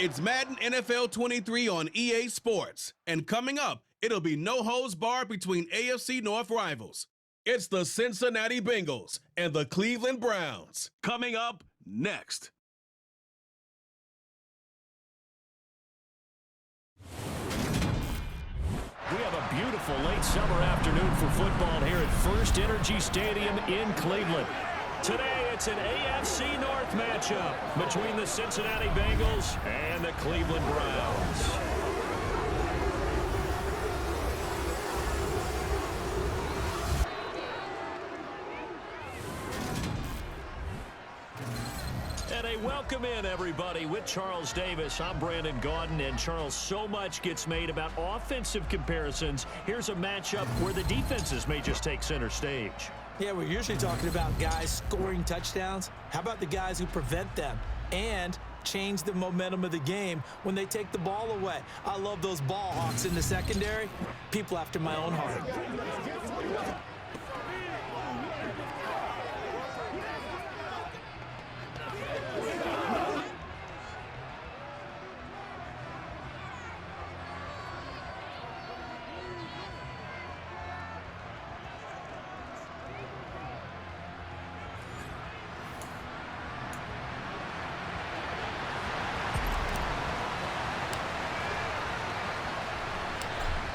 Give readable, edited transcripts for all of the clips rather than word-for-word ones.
It's Madden NFL 23 on EA Sports. And coming up, it'll be no holds barred between AFC North rivals. It's the Cincinnati Bengals and the Cleveland Browns. Coming up next. We have a beautiful late summer afternoon for football here at First Energy Stadium in Cleveland. Today, it's an AFC North matchup between the Cincinnati Bengals and the Cleveland Browns. And a welcome in, everybody, with Charles Davis. I'm Brandon Gaudin, and Charles, so much gets made about offensive comparisons. Here's a matchup where the defenses may just take center stage. Yeah, we're usually talking about guys scoring touchdowns. How about the guys who prevent them and change the momentum of the game when they take the ball away? I love those ball hawks in the secondary. People after my own heart.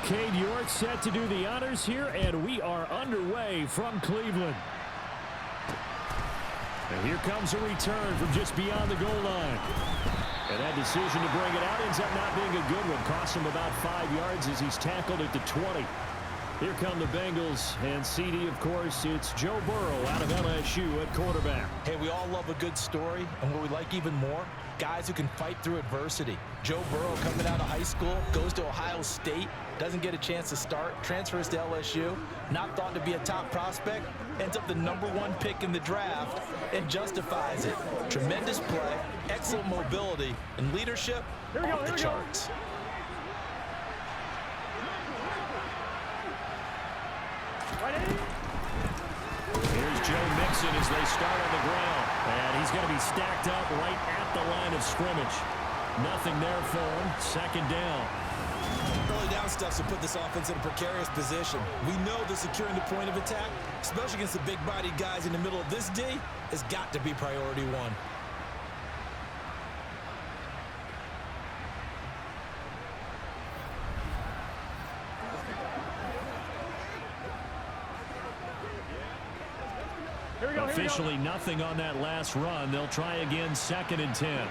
Cade York set to do the honors here, and we are underway from Cleveland. And here comes a return from just beyond the goal line. And that decision to bring it out ends up not being a good one. Costs him about 5 yards as he's tackled at the 20. Here come the Bengals, and CD, of course, it's Joe Burrow out of LSU at quarterback. Hey, we all love a good story, and what we like even more, guys who can fight through adversity. Joe Burrow coming out of high school, goes to Ohio State, doesn't get a chance to start, transfers to LSU, not thought to be a top prospect, ends up the #1 pick in the draft, and justifies it. Tremendous play, excellent mobility, and leadership off the charts. Here's Joe Mixon as they start on the ground. And he's going to be stacked up right at the line of scrimmage. Nothing there for him. Second down. Early down stuff to put this offense in a precarious position. We know that securing the point of attack, especially against the big-bodied guys in the middle of this D, has got to be priority one. Officially nothing on that last run. They'll try again, 2nd and 10.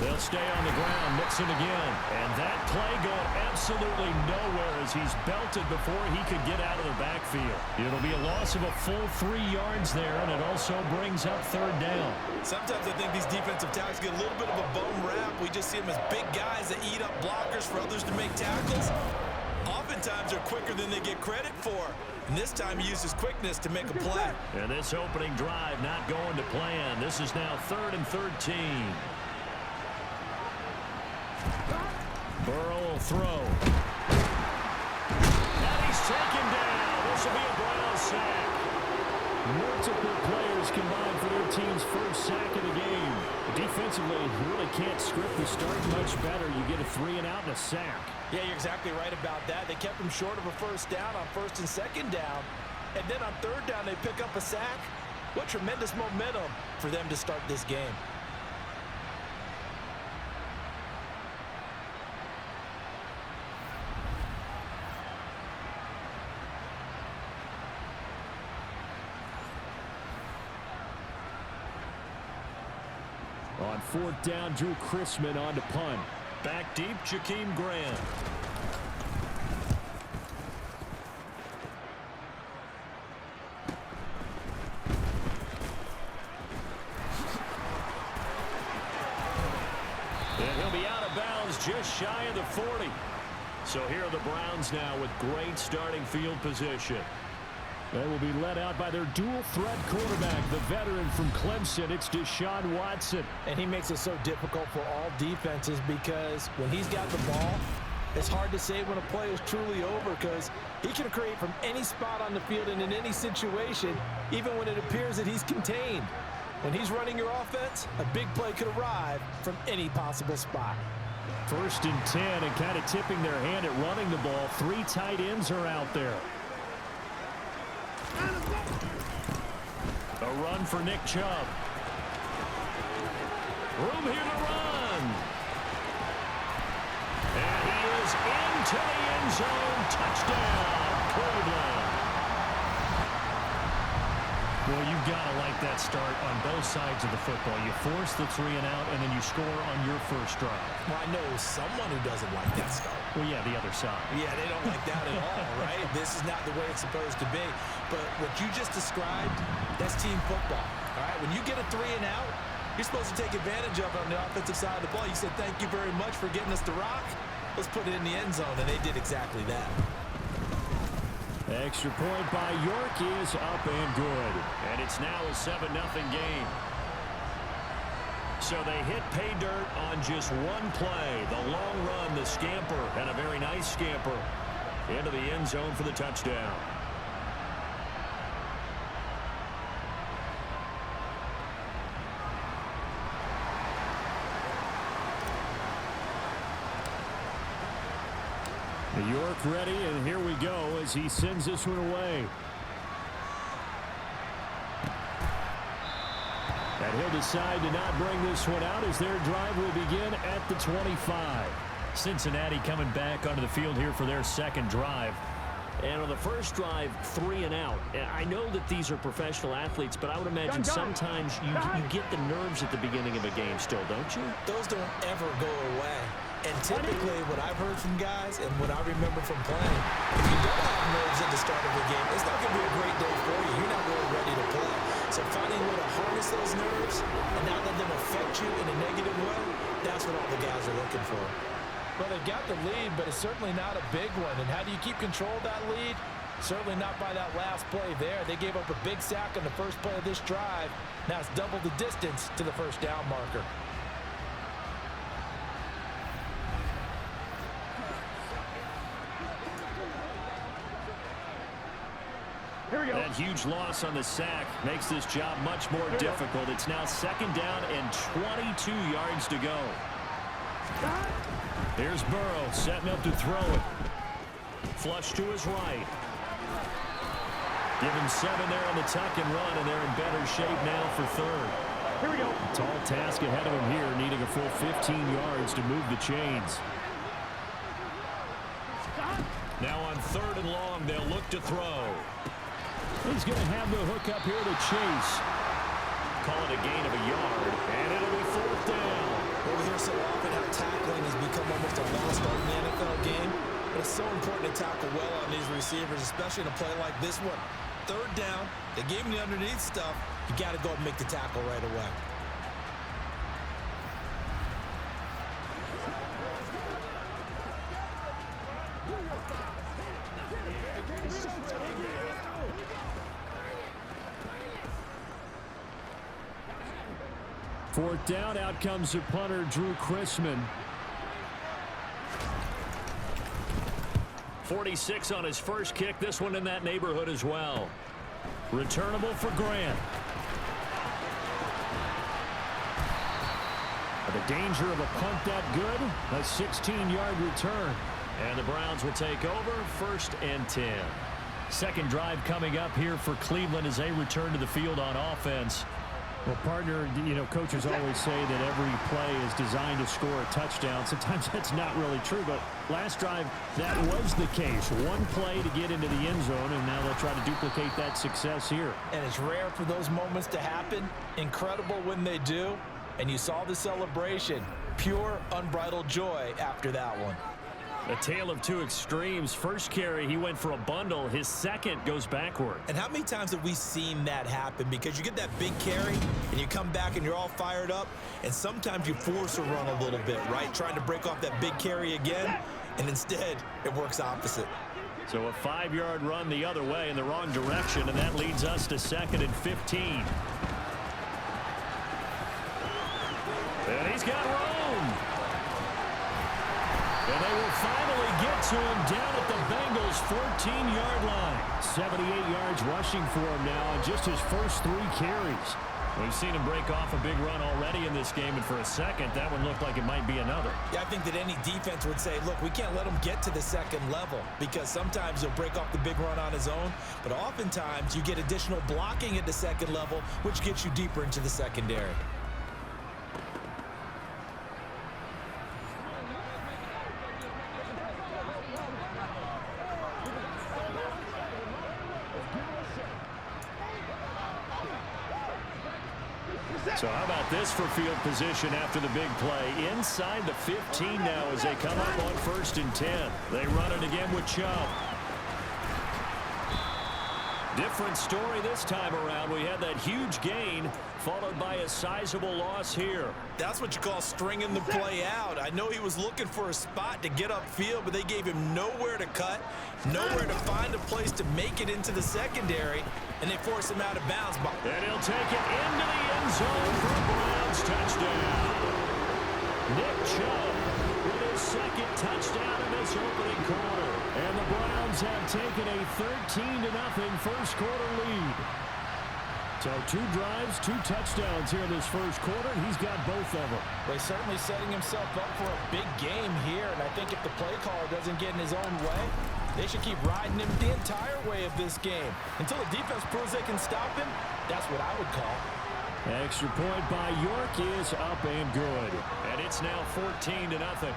They'll stay on the ground, Mixon again. And that play going absolutely nowhere as he's belted before he could get out of the backfield. It'll be a loss of a full 3 yards there, and it also brings up 3rd down. Sometimes I think these defensive tackles get a little bit of a bum rap. We just see them as big guys that eat up blockers for others to make tackles. Oftentimes they're quicker than they get credit for. And this time he used his quickness to make a play. And this opening drive not going to plan. This is now 3rd and 13. Burrow will throw. And he's taken down. This will be a Brown sack. Multiple players combined for their team's first sack of the game. Defensively, you really can't script the start much better. You get a 3 and out and a sack. Yeah, you're exactly right about that. They kept him short of a first down on 1st and 2nd down. And then on 3rd down, they pick up a sack. What tremendous momentum for them to start this game. On 4th down, Drew Chrisman on to punt. Back deep, Jakeem Graham. And he'll be out of bounds just shy of the 40. So here are the Browns now with great starting field position. They will be led out by their dual-threat quarterback, the veteran from Clemson. It's Deshaun Watson. And he makes it so difficult for all defenses because when he's got the ball, it's hard to say when a play is truly over because he can create from any spot on the field and in any situation, even when it appears that he's contained. When he's running your offense, a big play could arrive from any possible spot. 1st and 10, and kind of tipping their hand at running the ball. 3 tight ends are out there. A run for Nick Chubb. Room here to run. And he is into the end zone. Touchdown, Cleveland. Well, you've got to like that start on both sides of the football. You force the 3 and out, and then you score on your first drive. Well, I know someone who doesn't like that start. Well, yeah, the other side. Yeah, they don't like that at all, right? This is not the way it's supposed to be. But what you just described, that's team football, all right? When you get a 3 and out, you're supposed to take advantage of it on the offensive side of the ball. You said, thank you very much for getting us the rock. Let's put it in the end zone, and they did exactly that. Extra point by York is up and good. And it's now a 7-0 game. So they hit pay dirt on just one play. The long run, the scamper, and a very nice scamper into the end zone for the touchdown. York ready, and here we go as he sends this one away. And he'll decide to not bring this one out as their drive will begin at the 25. Cincinnati coming back onto the field here for their second drive. And on the first drive, 3 and out. I know that these are professional athletes, but I would imagine sometimes you get the nerves at the beginning of a game still, don't you? Those don't ever go away. And typically, what I've heard from guys and what I remember from playing, if you don't have nerves at the start of the game, it's not going to be a great day for you. You're not really ready to play. So finding a way to harness those nerves and not let them affect you in a negative way, that's what all the guys are looking for. Well, they've got the lead, but it's certainly not a big one. And how do you keep control of that lead? Certainly not by that last play there. They gave up a big sack on the first play of this drive. Now it's double the distance to the first down marker. That huge loss on the sack makes this job much more difficult. It's now 2nd down and 22 yards to go. Here's Burrow setting up to throw it. Flush to his right. Give him 7 there on the tuck and run, and they're in better shape now for 3rd. Here we go. Tall task ahead of him here, needing a full 15 yards to move the chains. Now on 3rd and long, they'll look to throw. He's going to have the hook up here to Chase. Call it a gain of a yard, and it'll be 4th down. Well, we hear so often how tackling has become almost a lost art in the NFL game, but it's so important to tackle well on these receivers, especially in a play like this one. 3rd down, they gave him the underneath stuff. You got to go and make the tackle right away. Fourth down, out comes the punter, Drew Chrisman. 46 on his first kick. This one in that neighborhood as well. Returnable for Grant. The danger of a punt that good. A 16-yard return. And the Browns will take over 1st and 10. Second drive coming up here for Cleveland as they return to the field on offense. Well, partner, you know, coaches always say that every play is designed to score a touchdown. Sometimes that's not really true, but last drive, that was the case. One play to get into the end zone, and now they'll try to duplicate that success here. And it's rare for those moments to happen. Incredible when they do. And you saw the celebration. Pure, unbridled joy after that one. A tale of two extremes. First carry, he went for a bundle. His second goes backward. And how many times have we seen that happen? Because you get that big carry, and you come back and you're all fired up, and sometimes you force a run a little bit, right? Trying to break off that big carry again, and instead it works opposite. So a 5-yard run the other way in the wrong direction, and that leads us to 2nd and 15. And he's got room. And they will finally get to him down at the Bengals' 14-yard line. 78 yards rushing for him now on just his first 3 carries. We've seen him break off a big run already in this game, and for a second, that one looked like it might be another. Yeah, I think that any defense would say, look, we can't let him get to the second level, because sometimes he'll break off the big run on his own, but oftentimes you get additional blocking at the second level, which gets you deeper into the secondary. So how about this for field position after the big play? Inside the 15 now as they come up on 1st and 10. They run it again with Chubb. Different story this time around. We had that huge gain followed by a sizable loss here. That's what you call stringing the play out. I know he was looking for a spot to get upfield, but they gave him nowhere to cut, nowhere to find a place to make it into the secondary, and they force him out of bounds. And he'll take it into the end zone for a Browns touchdown. Nick Chubb with his second touchdown in this opening quarter. And the Browns have taken a 13-0 first quarter lead. So 2 drives, 2 touchdowns here in this first quarter, and he's got both of them. Well, he's certainly setting himself up for a big game here, and I think if the play caller doesn't get in his own way, they should keep riding him the entire way of this game. Until the defense proves they can stop him, that's what I would call. Extra point by York is up and good. And it's now 14-0.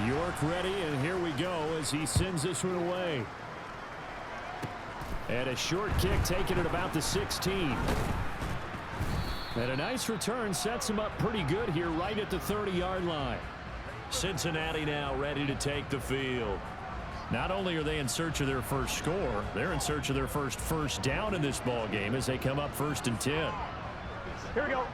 York ready, and here we go as he sends this one away. And a short kick taken at about the 16. And a nice return sets him up pretty good here right at the 30-yard line. Cincinnati now ready to take the field. Not only are they in search of their first score, they're in search of their first down in this ball game as they come up 1st and 10. Here we go.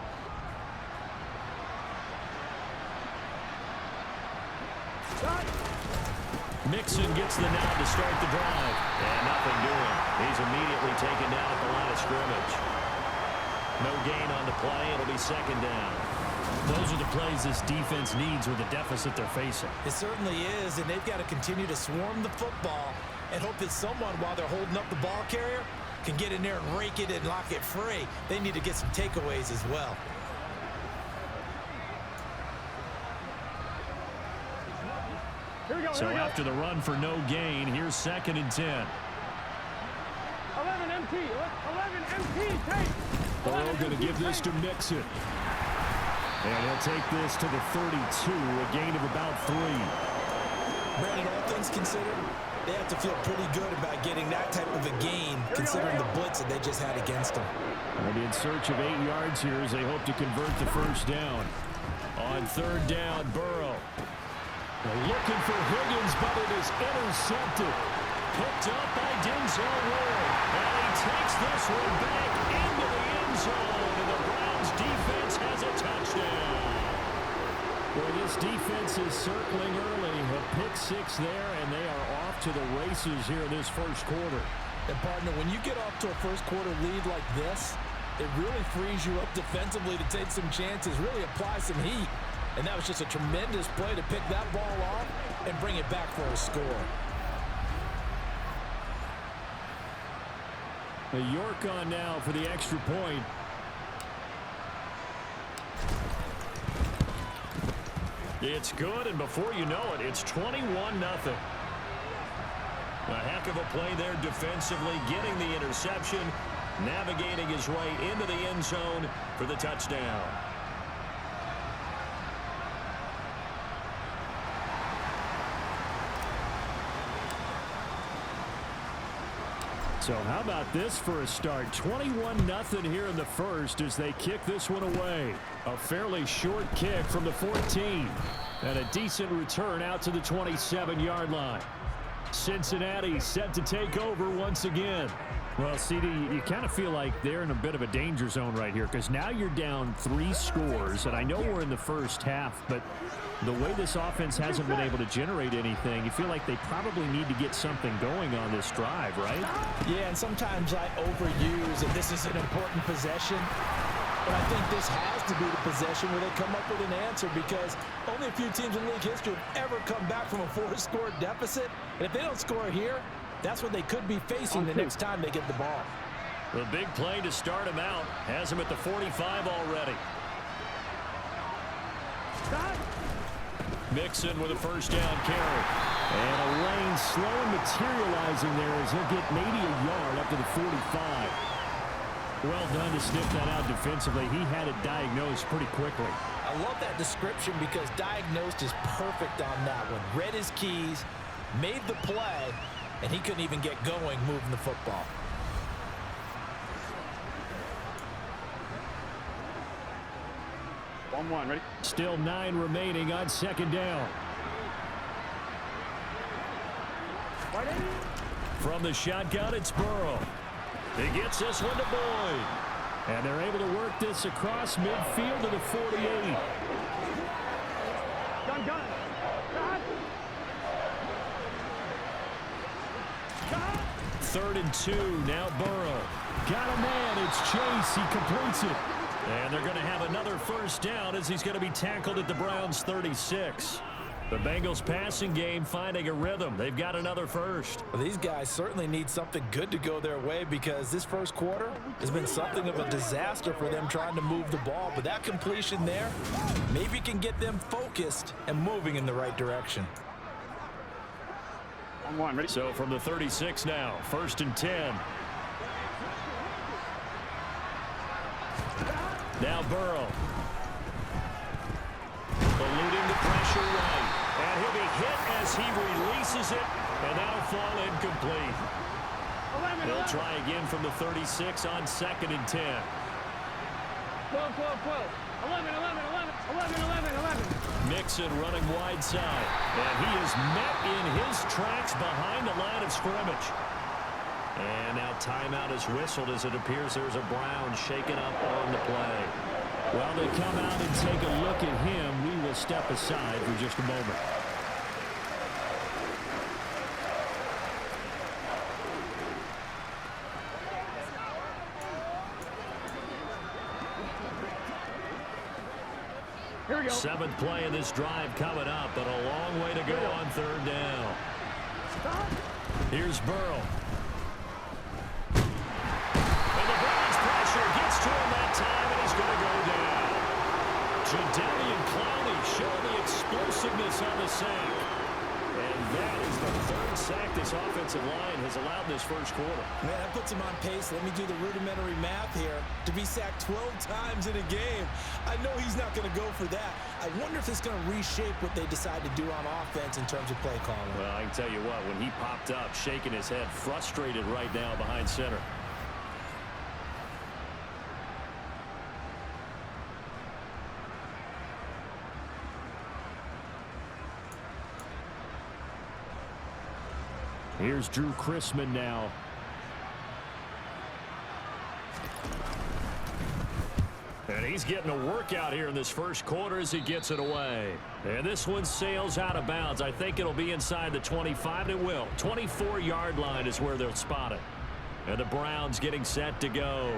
Mixon gets the nod to start the drive. And nothing doing. He's immediately taken down at the line of scrimmage. No gain on the play. It'll be 2nd down. Those are the plays this defense needs with the deficit they're facing. It certainly is, and they've got to continue to swarm the football and hope that someone, while they're holding up the ball carrier, can get in there and rake it and lock it free. They need to get some takeaways as well. So after the run for no gain, here's 2nd and 10. 11 MT. 11 MT. Take. Burrow going to give this to Mixon. And he'll take this to the 32, a gain of about 3. Brandon, all things considered, they have to feel pretty good about getting that type of a gain, considering the blitz that they just had against them. They'll be in search of 8 yards here as they hope to convert the first down. On 3rd down, Burrow. They're looking for Higgins, but it is intercepted. Picked up by Denzel Ward. And he takes this one back into the end zone. And the Browns defense has a touchdown. Well, this defense is circling early. A pick 6 there, and they are off to the races here in this first quarter. And, partner, when you get off to a first quarter lead like this, it really frees you up defensively to take some chances, really apply some heat. And that was just a tremendous play to pick that ball off and bring it back for a score. York on now for the extra point. It's good, and before you know it, it's 21-0. A heck of a play there defensively, getting the interception, navigating his way into the end zone for the touchdown. So how about this for a start? 21-0 here in the first as they kick this one away. A fairly short kick from the 14. And a decent return out to the 27-yard line. Cincinnati set to take over once again. Well, CD, you kind of feel like they're in a bit of a danger zone right here because now you're down 3 scores, and I know we're in the first half, but the way this offense hasn't been able to generate anything, you feel like they probably need to get something going on this drive, right? Yeah, and sometimes I overuse that this is an important possession, but I think this has to be the possession where they come up with an answer because only a few teams in league history have ever come back from a 4-score deficit, and if they don't score here, that's what they could be facing the next time they get the ball. The big play to start him out has him at the 45 already. Mixon with a first down carry. And a lane slow materializing there as he'll get maybe a yard up to the 45. Well done to sniff that out defensively. He had it diagnosed pretty quickly. I love that description because diagnosed is perfect on that one. Read his keys, made the play, and he couldn't even get going moving the football. Ready? Still 9 remaining on second down. From the shotgun, it's Burrow. He gets this one to Boyd. And they're able to work this across midfield to the 48. Gun. 3rd and 2. Now Burrow. Got a man. It's Chase. He completes it. And they're going to have another first down as he's going to be tackled at the Browns' 36. The Bengals passing game finding a rhythm. They've got another first. Well, these guys certainly need something good to go their way because this first quarter has been something of a disaster for them trying to move the ball. But that completion there maybe can get them focused and moving in the right direction. Ready? So from the 36 now, 1st and 10. Now Burrow. Eluding the pressure right. And he'll be hit as he releases it. And that'll fall incomplete. They'll try again from the 36 on 2nd and 10. 12. 11. Mixon running wide side. And he is met in his tracks behind the line of scrimmage. And now timeout is whistled as it appears there's a Brown shaken up on the play. While they come out and take a look at him, we will step aside for just a moment. Here we go. 7th play of this drive coming up, but a long way to go on 3rd down. Here's Burrow. Gets to him that time, and he's going to go down. Jadeveon Clowney showing the explosiveness on the sack. And that is the 3rd sack this offensive line has allowed in this first quarter. Man, that puts him on pace. Let me do the rudimentary math here. To be sacked 12 times in a game, I know he's not going to go for that. I wonder if it's going to reshape what they decide to do on offense in terms of play calling. Well, I can tell you what, when he popped up, shaking his head, frustrated right now behind center. Here's Drew Chrisman now. And he's getting a workout here in this first quarter as he gets it away. And this one sails out of bounds. I think it'll be inside the 25. It will. 24-yard line is where they'll spot it. And the Browns getting set to go.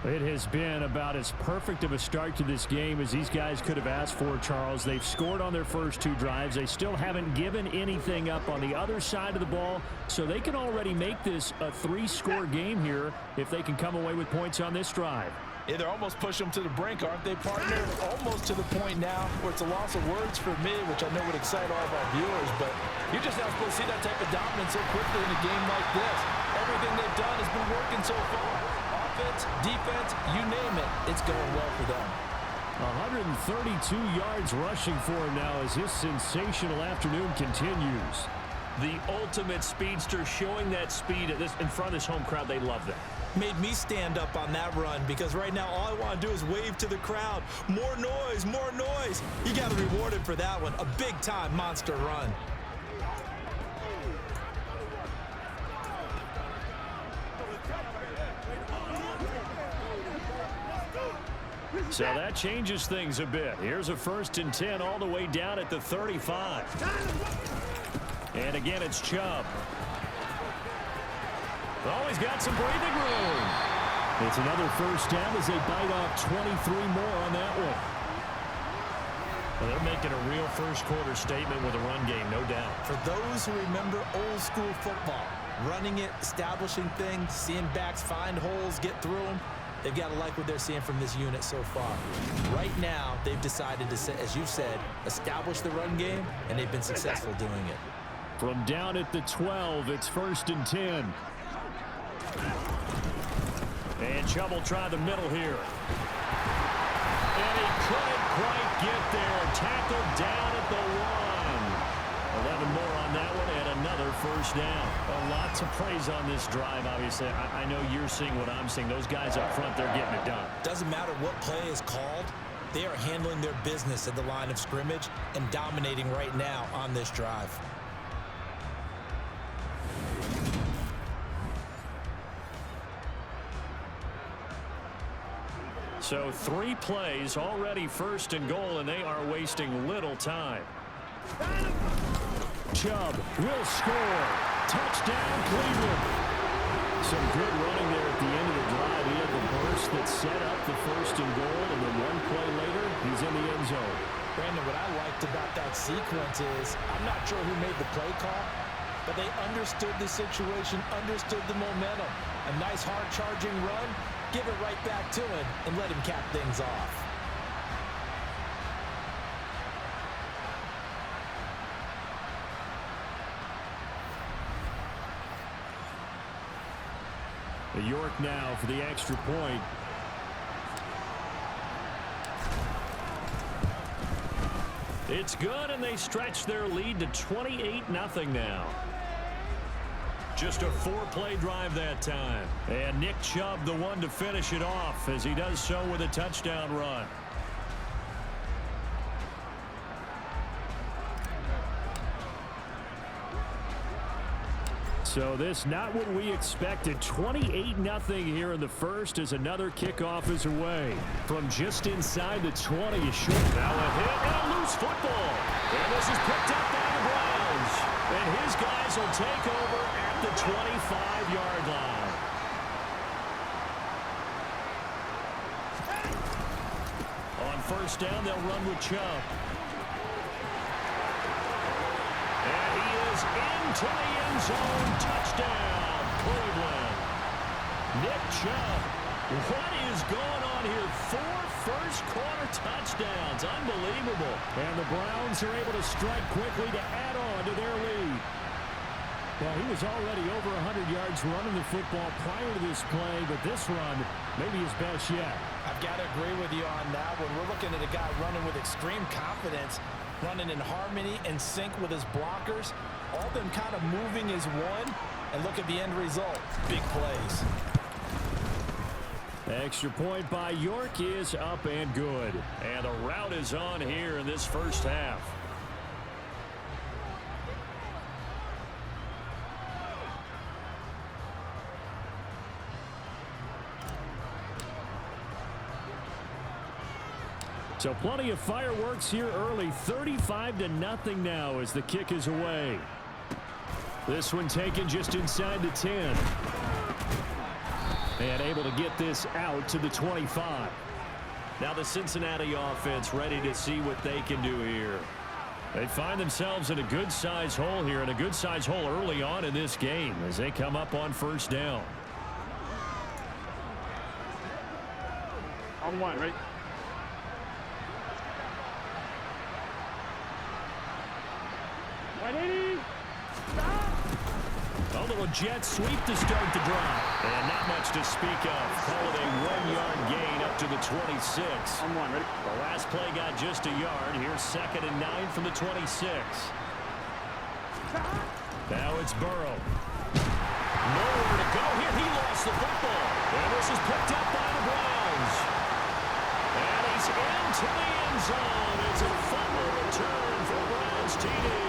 It has been about as perfect of a start to this game as these guys could have asked for, Charles. They've scored on their first 2 drives. They still haven't given anything up on the other side of the ball, so they can already make this a 3-score game here if they can come away with points on this drive. Yeah, they're almost pushing them to the brink, aren't they, partner? Almost to the point now where it's a loss of words for me, which I know would excite all of our viewers, but you're just not supposed to see that type of dominance so quickly in a game like this. Everything they've done has been working so far. Offense, defense, you name it, it's going well for them. 132 yards rushing for him now as his sensational afternoon continues. The ultimate speedster showing that speed in front of this home crowd. They love that. Made me stand up on that run because right now all I want to do is wave to the crowd. More noise, more noise. You got to be rewarded for that one. A big-time monster run. So that changes things a bit. Here's a 1st and 10 all the way down at the 35. And again, it's Chubb. Oh, he's got some breathing room. It's another 1st down as they bite off 23 more on that one. Well, they're making a real first-quarter statement with a run game, no doubt. For those who remember old-school football, running it, establishing things, seeing backs find holes, get through them, they've got to like what they're seeing from this unit so far. Right now, they've decided to, as you said, establish the run game, and they've been successful doing it. From down at the 12, it's 1st and 10. And Chubb will try the middle here. And he couldn't quite get there. Tackled down at the 1. 11 more on that one and another 1st down. A lot to praise on this drive, obviously. I know you're seeing what I'm seeing. Those guys up front, they're getting it done. Doesn't matter what play is called. They are handling their business at the line of scrimmage and dominating right now on this drive. So 3 plays, already 1st and goal, and they are wasting little time. Chubb will score. Touchdown, Cleveland. Some good running there at the end of the drive. He had the burst that set up the 1st and goal, and then 1 play later, he's in the end zone. Brandon, what I liked about that sequence is, I'm not sure who made the play call, but they understood the situation, understood the momentum. A nice hard-charging run. Give it right back to him and let him cap things off. York now for the extra point. It's good, and they stretch their lead to 28-0 now. Just a 4-play drive that time. And Nick Chubb, the one to finish it off, as he does so with a touchdown run. So this not what we expected. 28-0 here in the first as another kickoff is away. From just inside the 20, a short. Now a hit and a loose football. And this is picked up by the Browns. And his guys will take over at the 25-yard line. On 1st down, they'll run with Chubb. And he is into the end zone. Touchdown, Cleveland. Nick Chubb. What is going on here? 4 first-quarter touchdowns. Unbelievable. And the Browns are able to strike quickly to add on to their lead. Well, he was already over 100 yards running the football prior to this play, but this run may be his best yet. I've got to agree with you on that one. We're looking at a guy running with extreme confidence, running in harmony and sync with his blockers, all them kind of moving as one, and look at the end result. Big plays. Extra point by York is up and good. And the route is on here in this first half. So plenty of fireworks here early. 35-0 now as the kick is away. This one taken just inside the 10. And able to get this out to the 25. Now the Cincinnati offense ready to see what they can do here. They find themselves in a good-sized hole here, and a good-sized hole early on in this game as they come up on 1st down. On 1, right? A little jet sweep to start the drive. And not much to speak of. Call it a 1-yard gain up to the 26. On 1, ready? The last play got just a yard. Here's 2nd and 9 from the 26. Now it's Burrow. Nowhere to go here. He lost the football. And this is picked up by the Browns. And he's into the end zone. It's a fumble return for Browns TD.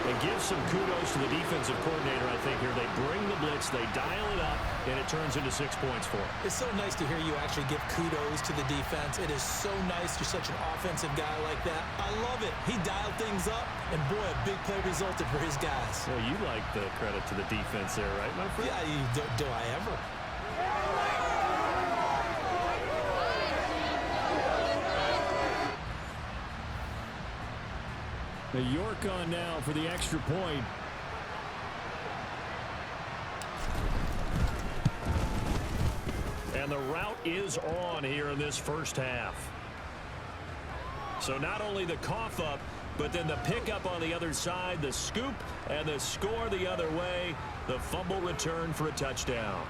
They give some kudos to the defensive coordinator, I think, here. They bring the blitz, they dial it up, and it turns into 6 points for them. It's so nice to hear you actually give kudos to the defense. It is so nice. You're such an offensive guy like that. I love it. He dialed things up, and boy, a big play resulted for his guys. Well, you like the credit to the defense there, right, my friend? Yeah, do I ever? The York on now for the extra point. And the route is on here in this first half. So not only the cough up, but then the pickup on the other side, the scoop, and the score the other way. The fumble return for a touchdown.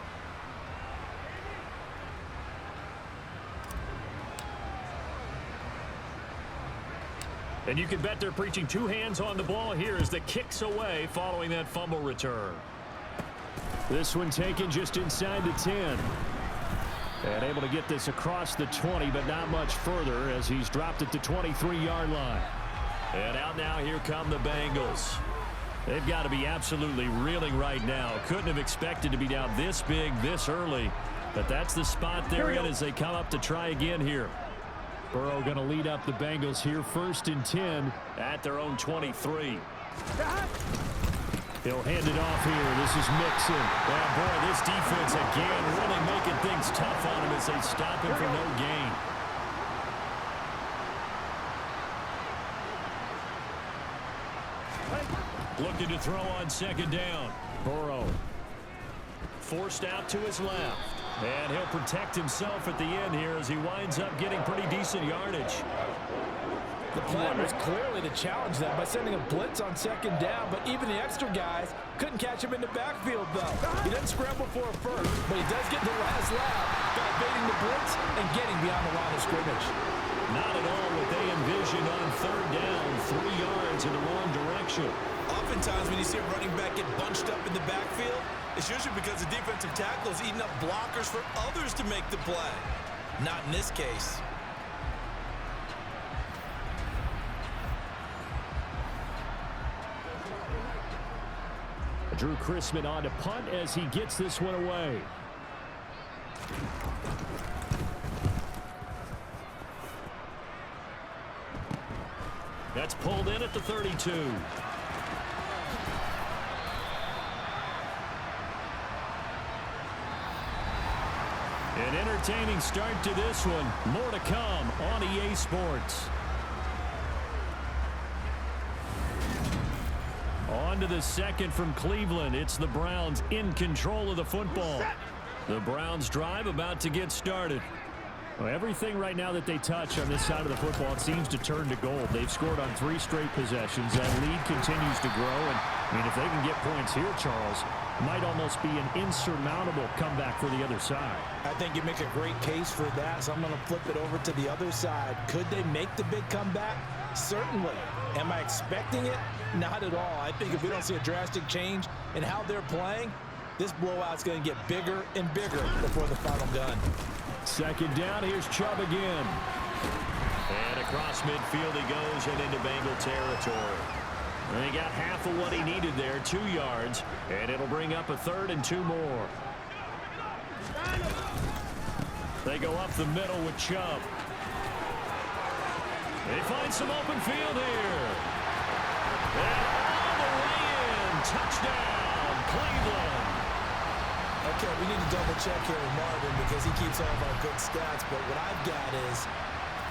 And you can bet they're preaching two hands on the ball here as the kick's away following that fumble return. This one taken just inside the 10. And able to get this across the 20, but not much further as he's dropped at the 23-yard line. And out now, here come the Bengals. They've got to be absolutely reeling right now. Couldn't have expected to be down this big, this early. But that's the spot they're in as they come up to try again here. Burrow going to lead up the Bengals here, 1st and 10 at their own 23. He'll hand it off here. This is Mixon. Oh, boy, this defense again really making things tough on him as they stop him for no gain. Looking to throw on 2nd down. Burrow forced out to his left. And he'll protect himself at the end here as he winds up getting pretty decent yardage. The plan was clearly to challenge them by sending a blitz on 2nd down, but even the extra guys couldn't catch him in the backfield, though. He doesn't scramble for a first, but he does get the last lap by evading the blitz and getting beyond the line of scrimmage. Not at all what they envisioned on 3rd down, 3 yards in the wrong direction. Oftentimes when you see a running back get bunched up in the backfield, it's usually because the defensive tackle is eating up blockers for others to make the play. Not in this case. Drew Chrisman on to punt as he gets this one away. That's pulled in at the 32. An entertaining start to this one. More to come on EA Sports. On to the 2nd from Cleveland. It's the Browns in control of the football. The Browns drive about to get started. Well, everything right now that they touch on this side of the football, it seems to turn to gold. They've scored on 3 straight possessions. That lead continues to grow. And, I mean, if they can get points here, Charles, might almost be an insurmountable comeback for the other side. I think you make a great case for that, so I'm going to flip it over to the other side. Could they make the big comeback? Certainly. Am I expecting it? Not at all. I think if we don't see a drastic change in how they're playing, this blowout's going to get bigger and bigger before the final gun. 2nd down, here's Chubb again. And across midfield he goes and into Bengal territory. And he got half of what he needed there, 2 yards, and it'll bring up a 3rd and 2 more. They go up the middle with Chubb. They find some open field here. And all the way in. Touchdown, Cleveland. Okay, we need to double check here with Marvin because he keeps all of our good stats, but what I've got is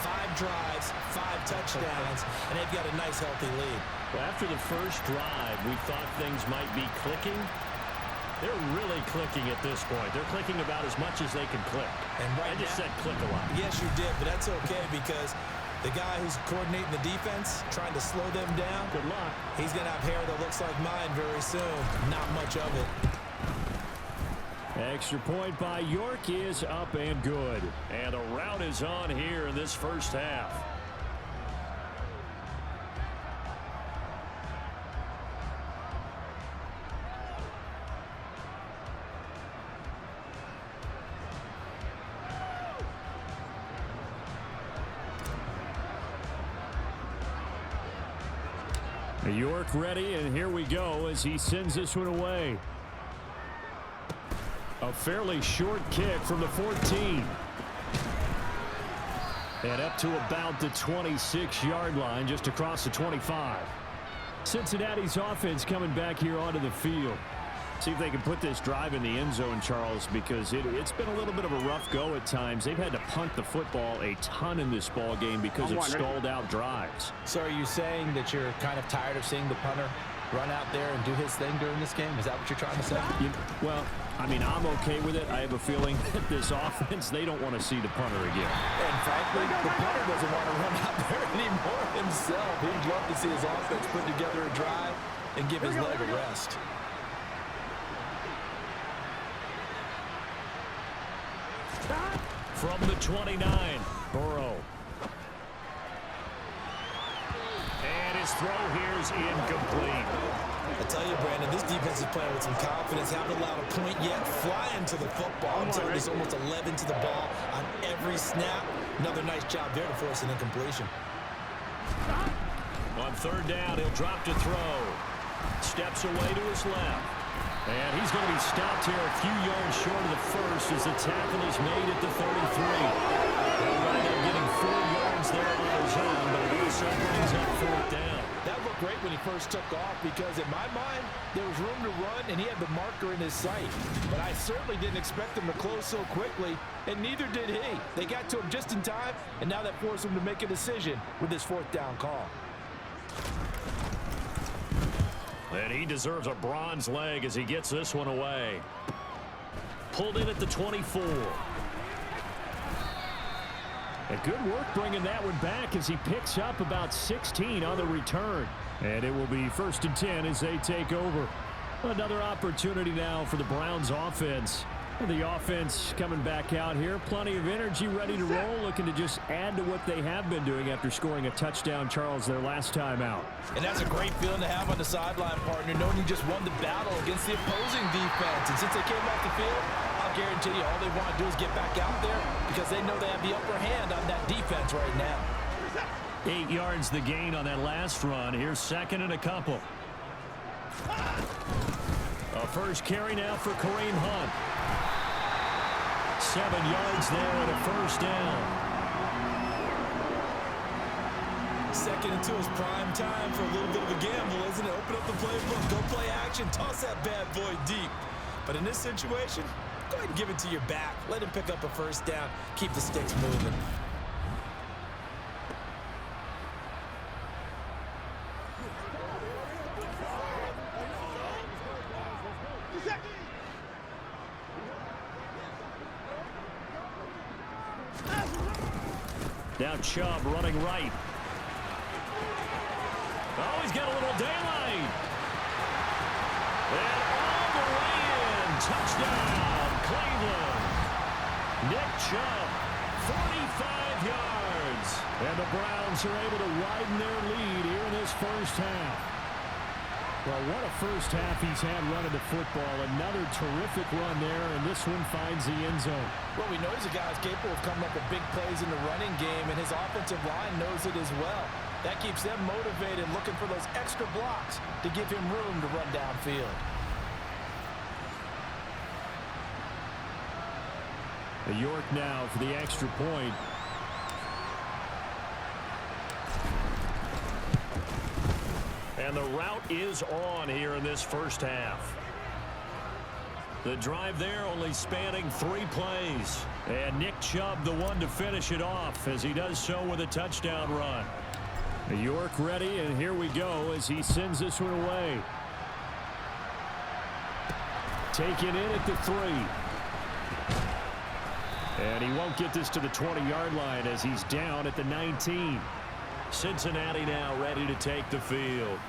5 drives, 5 touchdowns, and they've got a nice healthy lead. Well, after the first drive, we thought things might be clicking. They're really clicking at this point. They're clicking about as much as they can click. And right I just said click a lot. Yes, you did, but that's okay because the guy who's coordinating the defense, trying to slow them down, Good luck. he's going to have hair that looks like mine very soon. Not much of it. Extra point by York is up and good. And the route is on here in this first half. York ready, and here we go as he sends this one away. A fairly short kick from the 14. And up to about the 26-yard line, just across the 25. Cincinnati's offense coming back here onto the field. See if they can put this drive in the end zone, Charles, because it's been a little bit of a rough go at times. They've had to punt the football a ton in this ball game because of stalled-out drives. So are you saying that you're kind of tired of seeing the punter run out there and do his thing during this game? Is that what you're trying to say? Well, I mean, I'm okay with it. I have a feeling that this offense, they don't want to see the punter again. And frankly, the punter doesn't want to run out there anymore himself. He'd love to see his offense put together a drive and give his leg a rest. From the 29, Burrow. And his throw here is incomplete. I tell you, Brandon, this defense is playing with some confidence. Haven't allowed a point yet. Flying to the football. I'm telling you, there's almost 11 to the ball on every snap. Another nice job there to force an incompletion. On third down, he'll drop to throw. Steps away to his left. And he's going to be stopped here a few yards short of the first as the tackle is made at the 33. He'll wind up getting 4 yards there on his own, but it also brings up fourth down. That looked great when he first took off because in my mind, there was room to run and he had the marker in his sight. But I certainly didn't expect him to close so quickly, and neither did he. They got to him just in time, and now that forced him to make a decision with this fourth down call. And he deserves a bronze leg as he gets this one away. Pulled in at the 24. And good work bringing that one back as he picks up about 16 on the return. And it will be 1st and 10 as they take over. Another opportunity now for the Browns offense. The offense coming back out here. Plenty of energy, ready to roll, looking to just add to what they have been doing after scoring a touchdown, Charles, their last time out. And that's a great feeling to have on the sideline, partner, knowing you just won the battle against the opposing defense. And since they came off the field, I'll guarantee you all they want to do is get back out there because they know they have the upper hand on that defense right now. 8 yards the gain on that last run. Here's second and a couple. A first carry now for Kareem Hunt. 7 yards there and a first down. 2nd and 2 is prime time for a little bit of a gamble, isn't it? Open up the playbook, go play action, toss that bad boy deep. But in this situation, go ahead and give it to your back. Let him pick up a first down. Keep the sticks moving. Now Chubb running right. Oh, he's got a little daylight. And all the way in. Touchdown, Cleveland. Nick Chubb, 45 yards. And the Browns are able to widen their lead here in this first half. Well, what a first half he's had running the football. Another terrific run there, and this one finds the end zone. Well, we know he's a guy who's capable of coming up with big plays in the running game, and his offensive line knows it as well. That keeps them motivated, looking for those extra blocks to give him room to run downfield. York now for the extra point. And the route is on here in this first half. The drive there only spanning 3 plays. And Nick Chubb the one to finish it off as he does so with a touchdown run. York ready, and here we go as he sends this one away. Taken in at the 3. And he won't get this to the 20-yard line as he's down at the 19. Cincinnati now ready to take the field.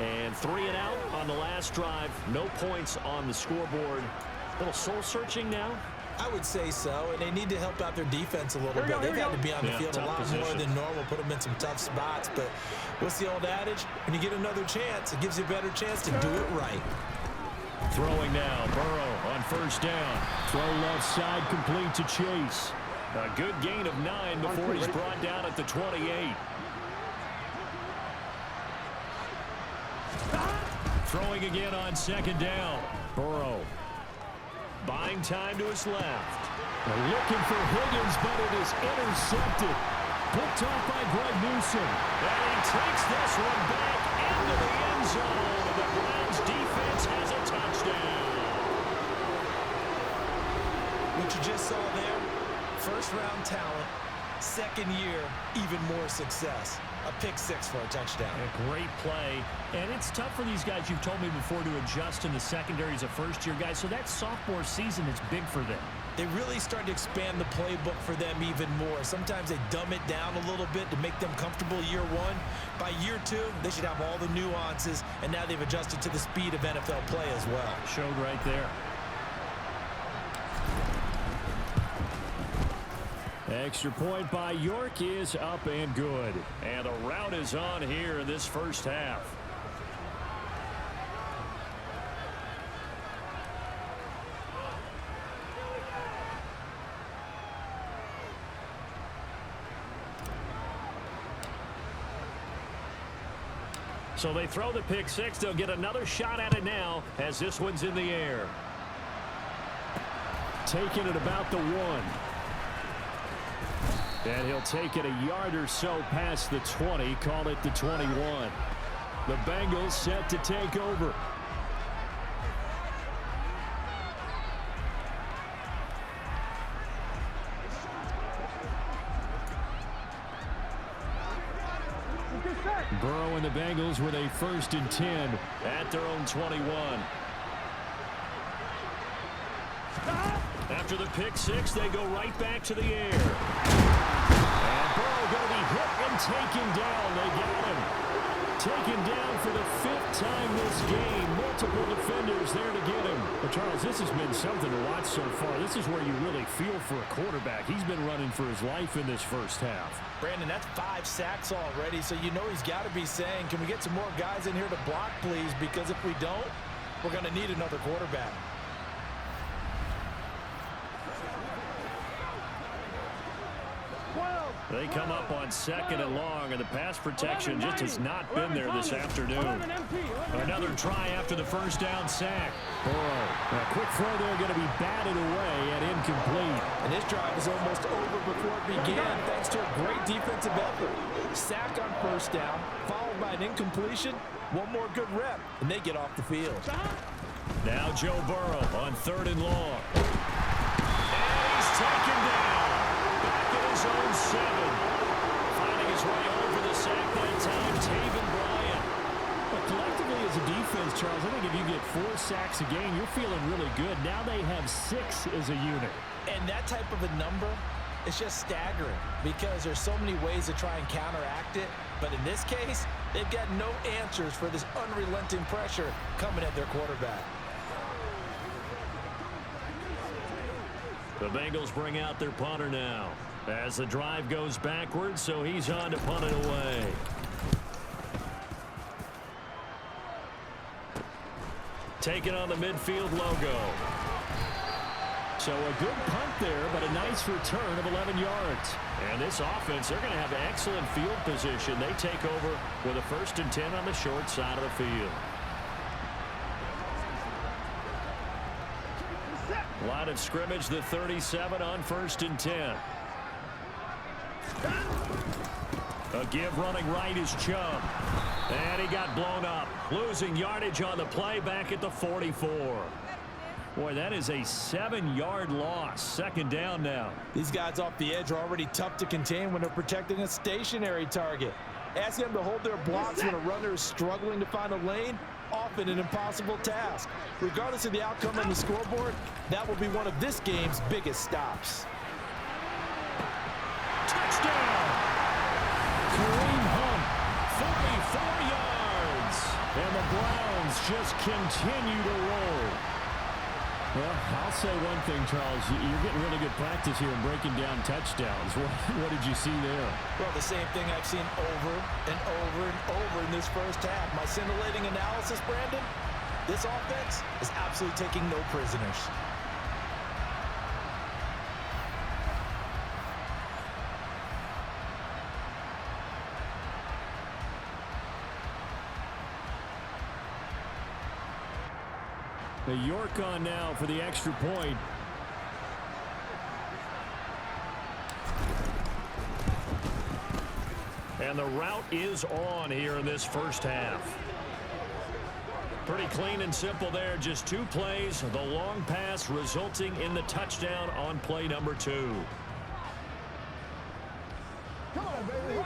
And 3 and out on the last drive. No points on the scoreboard. A little soul-searching now. I would say so, and they need to help out their defense a little bit. They've had to be on the field a lot more than normal, put them in some tough spots. But what's the old adage? When you get another chance, it gives you a better chance to do it right. Throwing now, Burrow on first down. Throw left side complete to Chase. A good gain of 9 before he's brought down at the 28. Throwing again on second down. Burrow. Buying time to his left. Looking for Higgins, but it is intercepted. Picked off by Greg Newsom. And he takes this one back into the end zone. The Browns defense has a touchdown. What you just saw there, first-round talent, second year, even more success. A pick six for a touchdown. A great play. And it's tough for these guys, you've told me before, to adjust in the secondary as a first-year guy. So that sophomore season is big for them. They really started to expand the playbook for them even more. Sometimes they dumb it down a little bit to make them comfortable year one. By year two, they should have all the nuances, and now they've adjusted to the speed of NFL play as well. Showed right there. Extra point by York is up and good. And the route is on here in this first half. So they throw the pick six. They'll get another shot at it now as this one's in the air. Taking it about the 1. And he'll take it a yard or so past the 20, call it the 21. The Bengals set to take over. Burrow and the Bengals with a 1st and 10 at their own 21. After the pick six, they go right back to the air. And Burrow going to be hit and taken down. They got him. Taken down for the 5th time this game. Multiple defenders there to get him. Well, Charles, this has been something to watch so far. This is where you really feel for a quarterback. He's been running for his life in this first half. Brandon, that's 5 sacks already, so you know he's got to be saying, can we get some more guys in here to block, please? Because if we don't, we're going to need another quarterback. They come up on 2nd and long, and the pass protection just has not been there this afternoon. Another try after the first down sack. Burrow, a quick throw there, going to be batted away and incomplete. And this drive is almost over before it began, thanks to a great defensive effort. Sack on first down, followed by an incompletion. One more good rep, and they get off the field. Now Joe Burrow on 3rd and long. And he's taken down. His own 7. Finding his way over the sack that time, Taven Bryan. But collectively as a defense, Charles, I think if you get 4 sacks a game, you're feeling really good. Now they have 6 as a unit. And that type of a number is just staggering because there's so many ways to try and counteract it. But in this case, they've got no answers for this unrelenting pressure coming at their quarterback. The Bengals bring out their punter now as the drive goes backwards, so he's on to punt it away. Taking on the midfield logo. So a good punt there, but a nice return of 11 yards. And this offense, they're going to have excellent field position. They take over with a 1st and 10 on the short side of the field. Line of scrimmage, the 37 on 1st and 10. A give running right is Chubb. And he got blown up. Losing yardage on the play back at the 44. Boy, that is a 7-yard loss. 2nd down now. These guys off the edge are already tough to contain when they're protecting a stationary target. Ask them to hold their blocks when a runner is struggling to find a lane. Often an impossible task. Regardless of the outcome on the scoreboard, that will be one of this game's biggest stops. Touchdown! Kareem Hunt, 44 yards. And the Browns just continue to roll. Well, I'll say one thing, Charles. You're getting really good practice here in breaking down touchdowns. What did you see there? Well, the same thing I've seen over and over and over in this first half. My scintillating analysis, Brandon, this offense is absolutely taking no prisoners. The York on now for the extra point. And the route is on here in this first half. Pretty clean and simple there. Just 2 plays. The long pass resulting in the touchdown on play number 2. Come on, baby.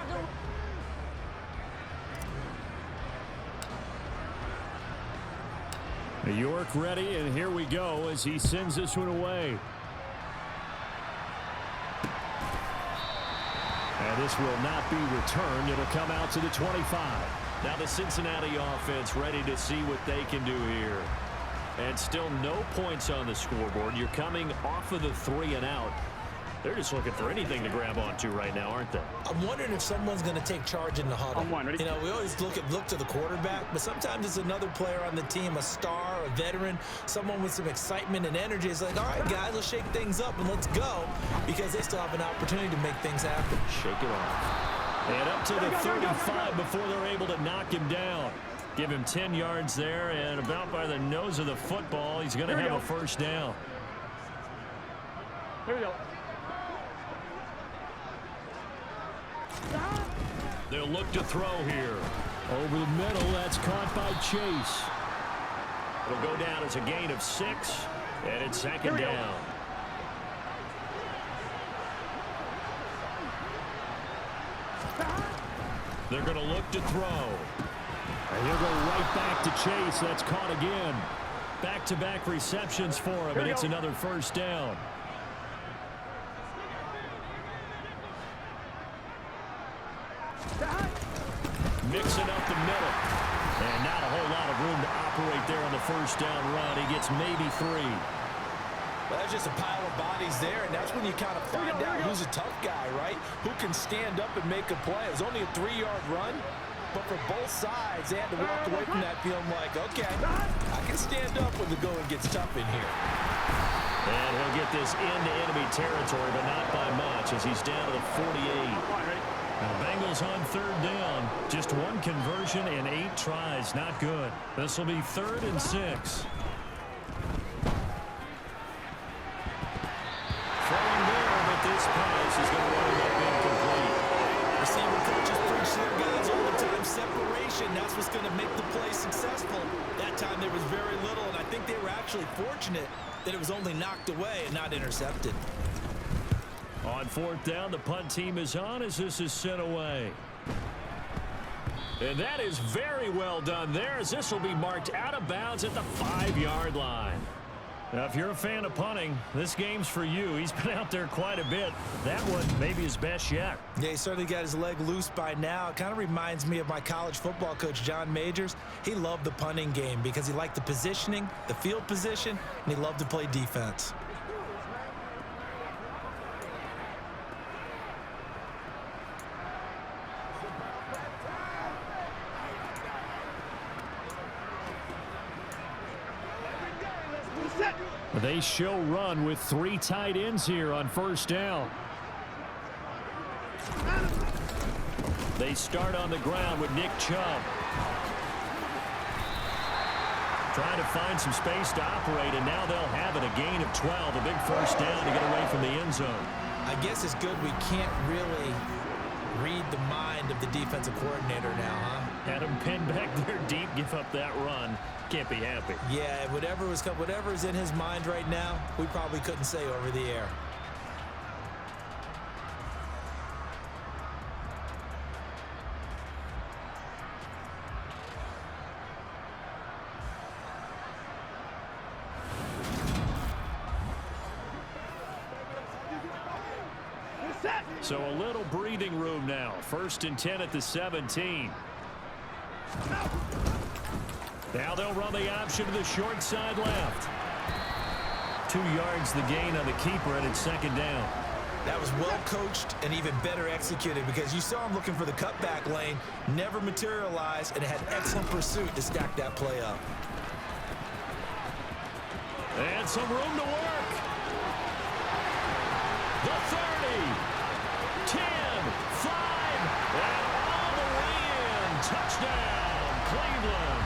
York ready, and here we go as he sends this one away. And this will not be returned. It'll come out to the 25. Now the Cincinnati offense ready to see what they can do here. And still no points on the scoreboard. You're coming off of the 3 and out. They're just looking for anything to grab onto right now, aren't they? I'm wondering if someone's going to take charge in the huddle. You know, we always look to the quarterback, but sometimes it's another player on the team, a star, a veteran, someone with some excitement and energy. It's like, all right, guys, let's shake things up and let's go, because they still have an opportunity to make things happen. Shake it off. And up to the 35 before they're able to knock him down. Give him 10 yards there, and about by the nose of the football, he's going to have a first down. Here we go. They'll look to throw here. Over the middle, that's caught by Chase. It'll go down as a gain of 6, and it's second down. They're going to look to throw. And he'll go right back to Chase. That's caught again. Back-to-back receptions for him, and it's another first down. Mixing up the middle. And not a whole lot of room to operate there on the first down run. He gets maybe 3. Well, that's just a pile of bodies there, and that's when you kind of find out who's a tough guy, right? Who can stand up and make a play. It was only a 3-yard run, but for both sides, they had to walk away from that feeling like, okay, I can stand up when the going gets tough in here. And he'll get this into enemy territory, but not by much as he's down to the 48. Now, Bengals on 3rd down. Just 1 conversion in 8 tries. Not good. This will be 3rd and 6. Throwing there, but this pass is going to wind up incomplete. Receiver coaches preach to their guys all the time. Separation, that's what's going to make the play successful. That time there was very little, and I think they were actually fortunate that it was only knocked away and not intercepted. On 4th down, the punt team is on as this is sent away. And that is very well done there, as this will be marked out of bounds at the 5-yard line. Now, if you're a fan of punting, this game's for you. He's been out there quite a bit. That one maybe his best yet. Yeah, he certainly got his leg loose by now. It kind of reminds me of my college football coach, John Majors. He loved the punting game because he liked the positioning, the field position, and he loved to play defense. They show run with 3 tight ends here on 1st down. They start on the ground with Nick Chubb. Trying to find some space to operate, and now they'll have it. A gain of 12, a big first down to get away from the end zone. I guess it's good we can't really read the mind of the defensive coordinator now, huh? Had him pinned back there deep, give up that run. Can't be happy. Yeah, whatever is in his mind right now, we probably couldn't say over the air. So a little breathing room now. 1st and 10 at the 17. Now they'll run the option to the short side left. 2 yards the gain on the keeper, and it's 2nd down. That was well coached and even better executed, because you saw him looking for the cutback lane, never materialized, and had excellent pursuit to stack that play up. And some room to work. The 30. 10, 5, and all the way in. Touchdown, Cleveland.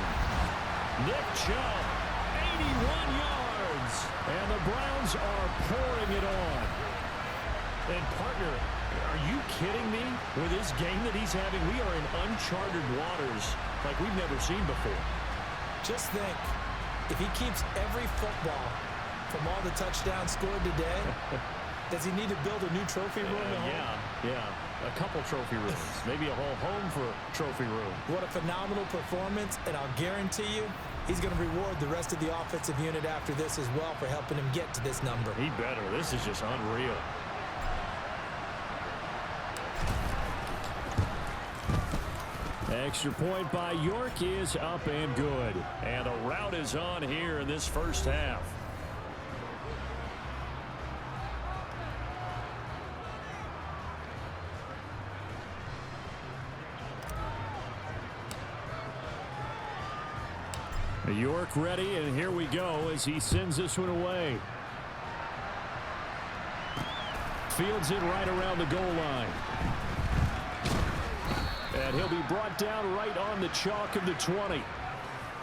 Nick Chubb, yards. And the Browns are pouring it on. And, partner, are you kidding me? With this game that he's having, we are in uncharted waters like we've never seen before. Just think, if he keeps every football from all the touchdowns scored today, does he need to build a new trophy room at home? Yeah. A couple trophy rooms. Maybe a whole home for a trophy room. What a phenomenal performance, and I'll guarantee you he's going to reward the rest of the offensive unit after this as well for helping him get to this number. He better. This is just unreal. Extra point by York is up and good. And a rout is on here in this first half. York ready, and here we go as he sends this one away. Fields it right around the goal line. And he'll be brought down right on the chalk of the 20.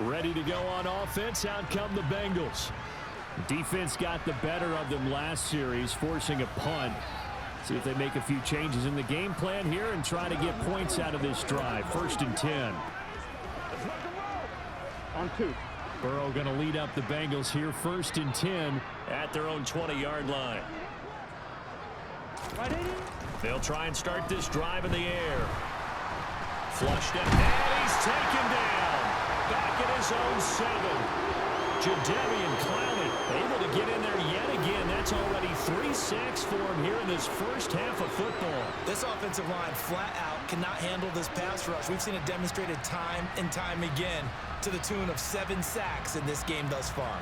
Ready to go on offense. Out come the Bengals. Defense got the better of them last series, forcing a punt. See if they make a few changes in the game plan here and try to get points out of this drive. 1st and 10. On 2. Burrow going to lead up the Bengals here. 1st and 10 at their own 20-yard line. They'll try and start this drive in the air. Flushed it, and he's taken down. Back at his own 7. Jadeveon Clowney able to get in there yet again. That's already 3 sacks for him here in this first half of football. This offensive line flat out cannot handle this pass rush. We've seen it demonstrated time and time again to the tune of 7 sacks in this game thus far.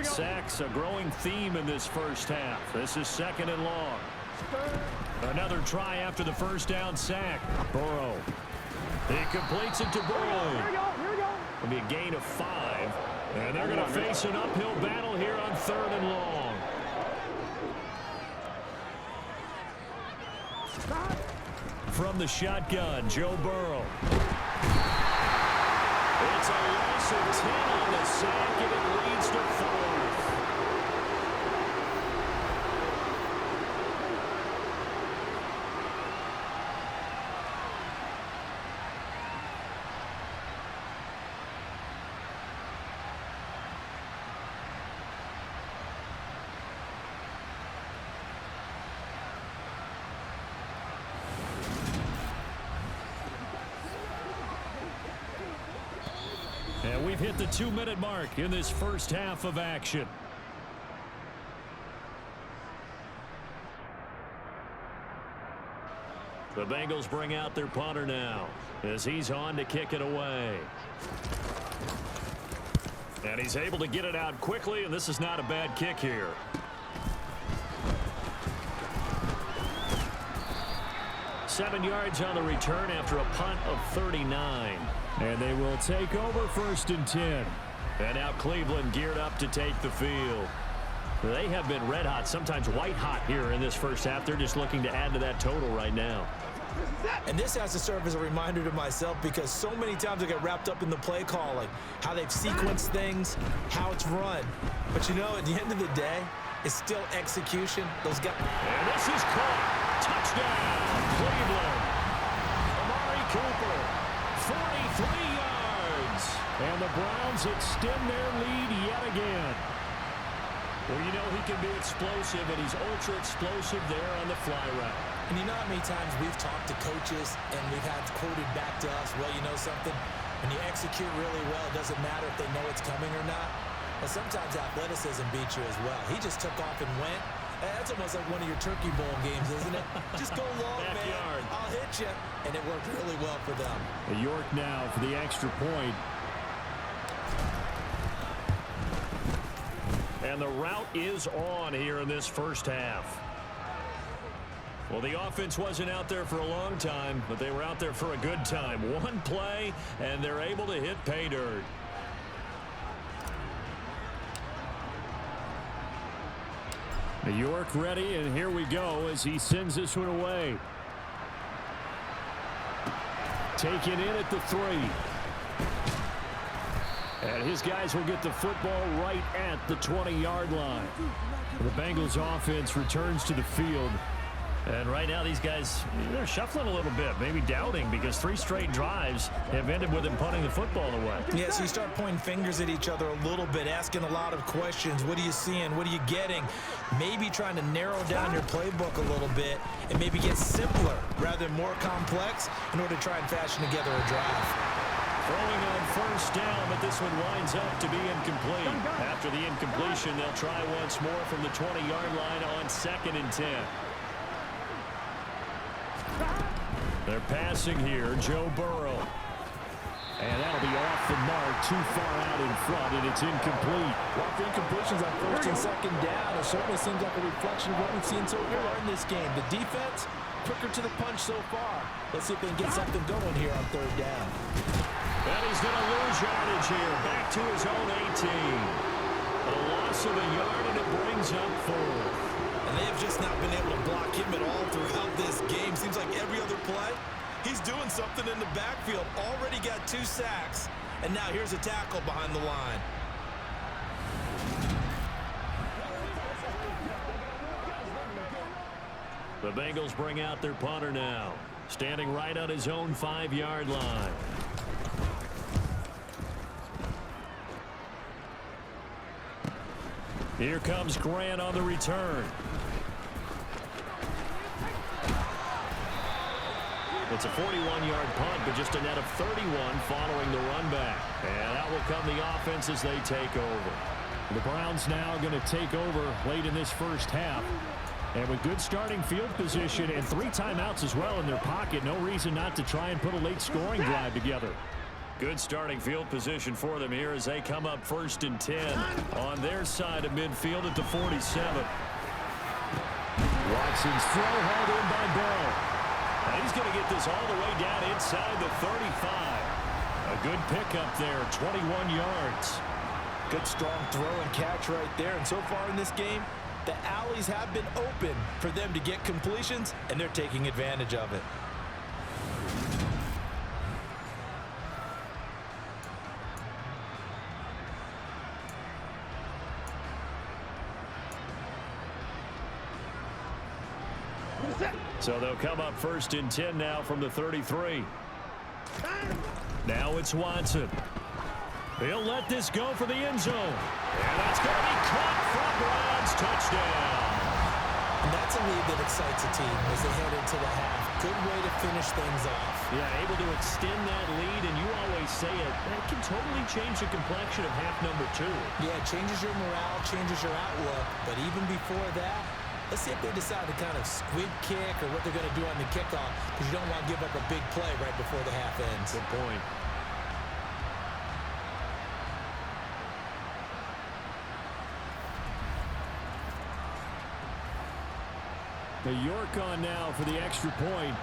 Sacks, a growing theme in this first half. This is 2nd and long. Another try after the first down sack. Burrow. He completes it to Burrow. It'll be a gain of 5. And they're going to face an uphill battle here on 3rd and long. From the shotgun, Joe Burrow. It's a loss of 10 on the sack, and it leads to 4. And we've hit the 2-minute mark in this first half of action. The Bengals bring out their punter now as he's on to kick it away. And he's able to get it out quickly, and this is not a bad kick here. Seven yards on the return after a punt of 39. And they will take over 1st and 10. And now Cleveland geared up to take the field. They have been red hot, sometimes white hot here in this first half. They're just looking to add to that total right now. And this has to serve as a reminder to myself because so many times I get wrapped up in the play calling, how they've sequenced things, how it's run. But you know, at the end of the day, it's still execution. Those guys. And this is caught. Touchdown, Cleveland. Amari Cooper, 43 yards. And the Browns extend their lead yet again. Well, you know he can be explosive, and he's ultra explosive there on the fly route. And you know how many times we've talked to coaches and we've had quoted back to us, well, you know something? When you execute really well, it doesn't matter if they know it's coming or not. But sometimes athleticism beats you as well. He just took off and went. That's almost like one of your Turkey Bowl games, isn't it? Just go long, Backyard. man. I'll hit you. And it worked really well for them. York now for the extra point. And the route is on here in this first half. Well, the offense wasn't out there for a long time, but they were out there for a good time. One play, and they're able to hit pay dirt. York ready, and here we go as he sends this one away. Taken in at the 3. And his guys will get the football right at the 20-yard line. The Bengals offense returns to the field. And right now these guys, they're shuffling a little bit, maybe doubting, because 3 straight drives have ended with them punting the football away. Yeah, so you start pointing fingers at each other a little bit, asking a lot of questions. What are you seeing? What are you getting? Maybe trying to narrow down your playbook a little bit and maybe get simpler rather than more complex in order to try and fashion together a drive. Throwing on first down, but this one winds up to be incomplete. After the incompletion, they'll try once more from the 20-yard line on 2nd and 10. They're passing here, Joe Burrow. And that'll be off the mark, too far out in front, and it's incomplete. Well, the incompletions on 1st and 2nd down, it certainly seems like a reflection of what we've seen so far in this game. The defense, quicker to the punch so far. Let's see if they can get something going here on 3rd down. And he's going to lose yardage here, back to his own 18. A loss of a yard, and it brings up 4th. And they have just not been able to block him at all throughout this game. Seems like every other play, he's doing something in the backfield. Already got 2 sacks, and now here's a tackle behind the line. The Bengals bring out their punter now, standing right on his own 5-yard line. Here comes Grant on the return. It's a 41-yard punt, but just a net of 31 following the run back. And out will come the offense as they take over. The Browns now going to take over late in this first half. And with good starting field position and 3 timeouts as well in their pocket, no reason not to try and put a late scoring drive together. Good starting field position for them here as they come up 1st and 10 on their side of midfield at the 47. Watson's throw hauled in by Bell. And he's going to get this all the way down inside the 35. A good pickup there, 21 yards. Good strong throw and catch right there. And so far in this game, the alleys have been open for them to get completions, and they're taking advantage of it. So they'll come up 1st and 10 now from the 33. Now it's Watson. He'll let this go for the end zone. And that's going to be caught for Browns touchdown. And that's a lead that excites a team as they head into the half. Good way to finish things off. Yeah, able to extend that lead, and you always say it, that can totally change the complexion of half number 2. Yeah, it changes your morale, changes your outlook. But even before that, let's see if they decide to kind of squib kick or what they're going to do on the kickoff, because you don't want to give up a big play right before the half ends. Good point. The York on now for the extra point.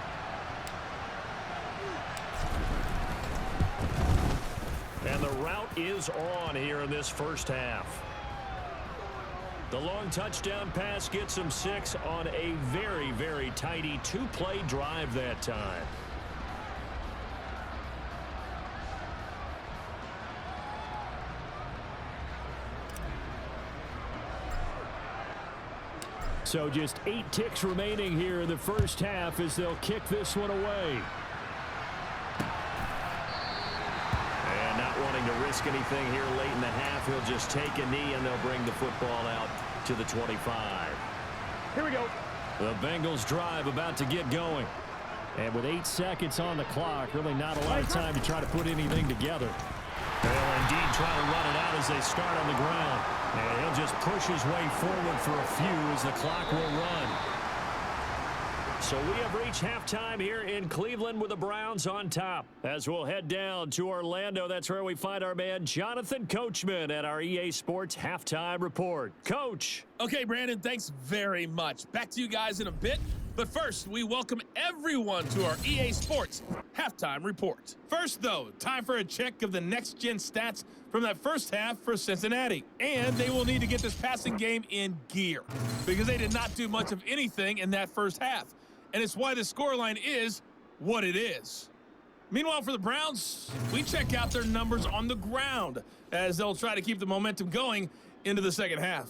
And the route is on here in this first half. The long touchdown pass gets them 6 on a very, very tidy 2-play drive that time. So just 8 ticks remaining here in the first half as they'll kick this one away. And not wanting to risk anything here late in the half, he'll just take a knee and they'll bring the football out to the 25. Here we go. The Bengals drive about to get going. And with 8 seconds on the clock, really not a lot of time to try to put anything together. They'll indeed try to run it out as they start on the ground. And he'll just push his way forward for a few as the clock will run. So we have reached halftime here in Cleveland with the Browns on top. As we'll head down to Orlando, that's where we find our man Jonathan Coachman at our EA Sports Halftime Report. Coach. Okay, Brandon, thanks very much. Back to you guys in a bit. But first, we welcome everyone to our EA Sports Halftime halftime report. First, though, time for a check of the next-gen stats from that first half for Cincinnati. And they will need to get this passing game in gear because they did not do much of anything in that first half. And it's why the scoreline is what it is. Meanwhile, for the Browns, we check out their numbers on the ground as they'll try to keep the momentum going into the second half.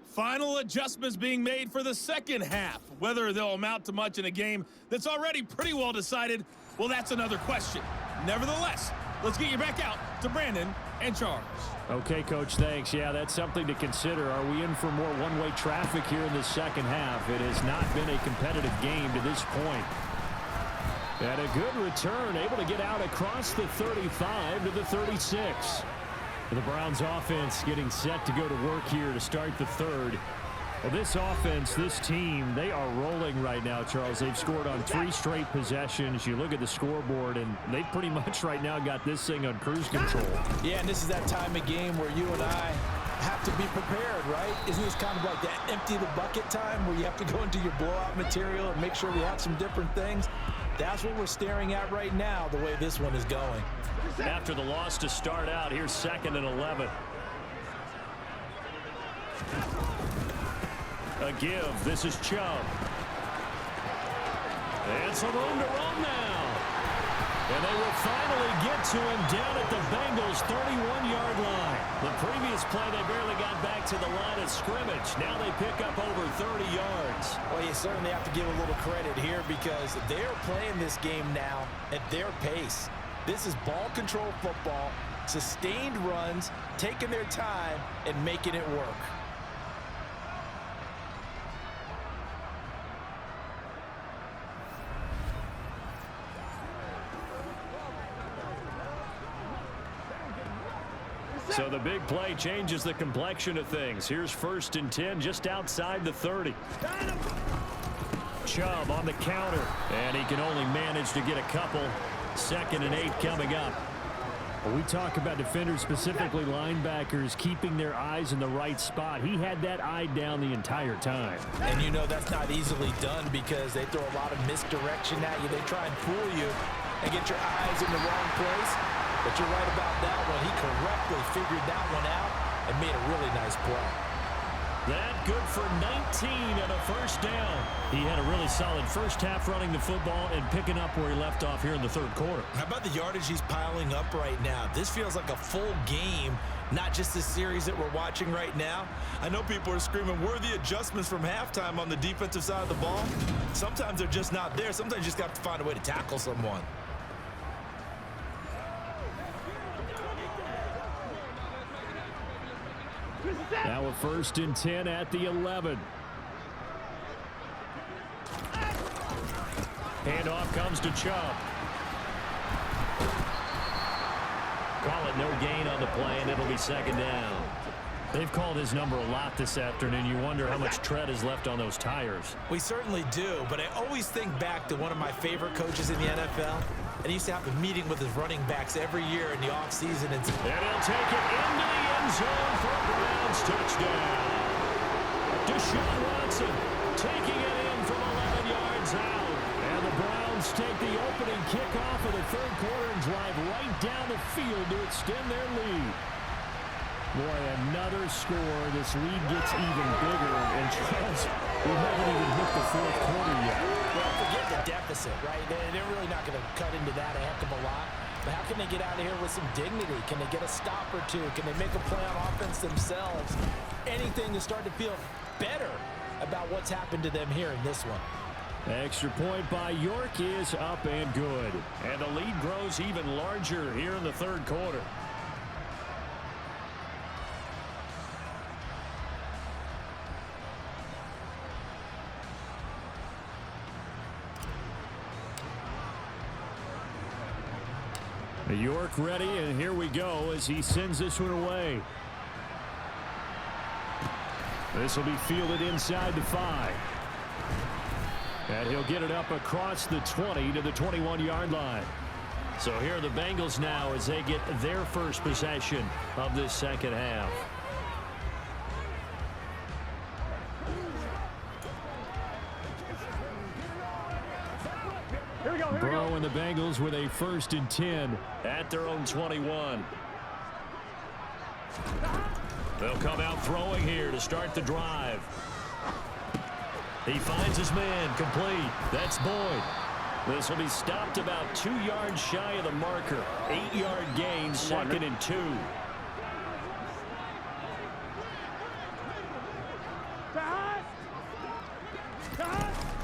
Final adjustments being made for the second half. Whether they'll amount to much in a game that's already pretty well decided, well, that's another question. Nevertheless, let's get you back out to Brandon and Charles. Okay, Coach, thanks. Yeah, that's something to consider. Are we in for more one-way traffic here in the second half? It has not been a competitive game to this point. And a good return, able to get out across the 35 to the 36. The Browns offense getting set to go to work here to start the third. Well, this offense, this team, they are rolling right now, Charles. They've scored on 3 straight possessions. You look at the scoreboard, and they've pretty much right now got this thing on cruise control. Yeah, and this is that time of game where you and I have to be prepared, right? Isn't this kind of like that empty the bucket time where you have to go into your blowout material and make sure we have some different things? That's what we're staring at right now, the way this one is going. After the loss to start out, here's 2nd and 11. A give. This is Chubb. And some room to run now. And they will finally get to him down at the Bengals' 31-yard line. The previous play, they barely got back to the line of scrimmage. Now they pick up over 30 yards. Well, you certainly have to give a little credit here because they're playing this game now at their pace. This is ball control football, sustained runs, taking their time, and making it work. So the big play changes the complexion of things. Here's 1st and 10 just outside the 30. Chubb on the counter, and he can only manage to get a couple. 2nd and 8 coming up. When we talk about defenders, specifically linebackers, keeping their eyes in the right spot. He had that eye down the entire time. And you know that's not easily done because they throw a lot of misdirection at you. They try and fool you and get your eyes in the wrong place. But you're right about that one. He correctly figured that one out and made a really nice play. That good for 19 and a 1st down. He had a really solid first half running the football and picking up where he left off here in the 3rd quarter. How about the yardage he's piling up right now? This feels like a full game, not just the series that we're watching right now. I know people are screaming, where are the adjustments from halftime on the defensive side of the ball? Sometimes they're just not there. Sometimes you just got to find a way to tackle someone. Now a 1st and 10 at the 11. Handoff comes to Chubb. Call it no gain on the play, and it'll be 2nd down. They've called his number a lot this afternoon. You wonder how much tread is left on those tires. We certainly do, but I always think back to one of my favorite coaches in the NFL. And he used to have a meeting with his running backs every year in the offseason. And he'll take it into the end zone for a Browns touchdown. Deshaun Watson taking it in from 11 yards out. And the Browns take the opening kickoff of the 3rd quarter and drive right down the field to extend their lead. Boy, another score. This lead gets even bigger. And Charles, we haven't even hit the 4th quarter yet. Well, forget the deficit, right? They're really not going to cut into that a heck of a lot. But how can they get out of here with some dignity? Can they get a stop or two? Can they make a play on offense themselves? Anything to start to feel better about what's happened to them here in this one. Extra point by York is up and good. And the lead grows even larger here in the 3rd quarter. York ready, and here we go as he sends this one away. This will be fielded inside the 5. And he'll get it up across the 20 to the 21-yard line. So here are the Bengals now as they get their first possession of this second half. Burrow and the Bengals with a 1st and 10 at their own 21. They'll come out throwing here to start the drive. He finds his man, complete. That's Boyd. This will be stopped about 2 yards shy of the marker. 8-yard gain, 2nd and 2.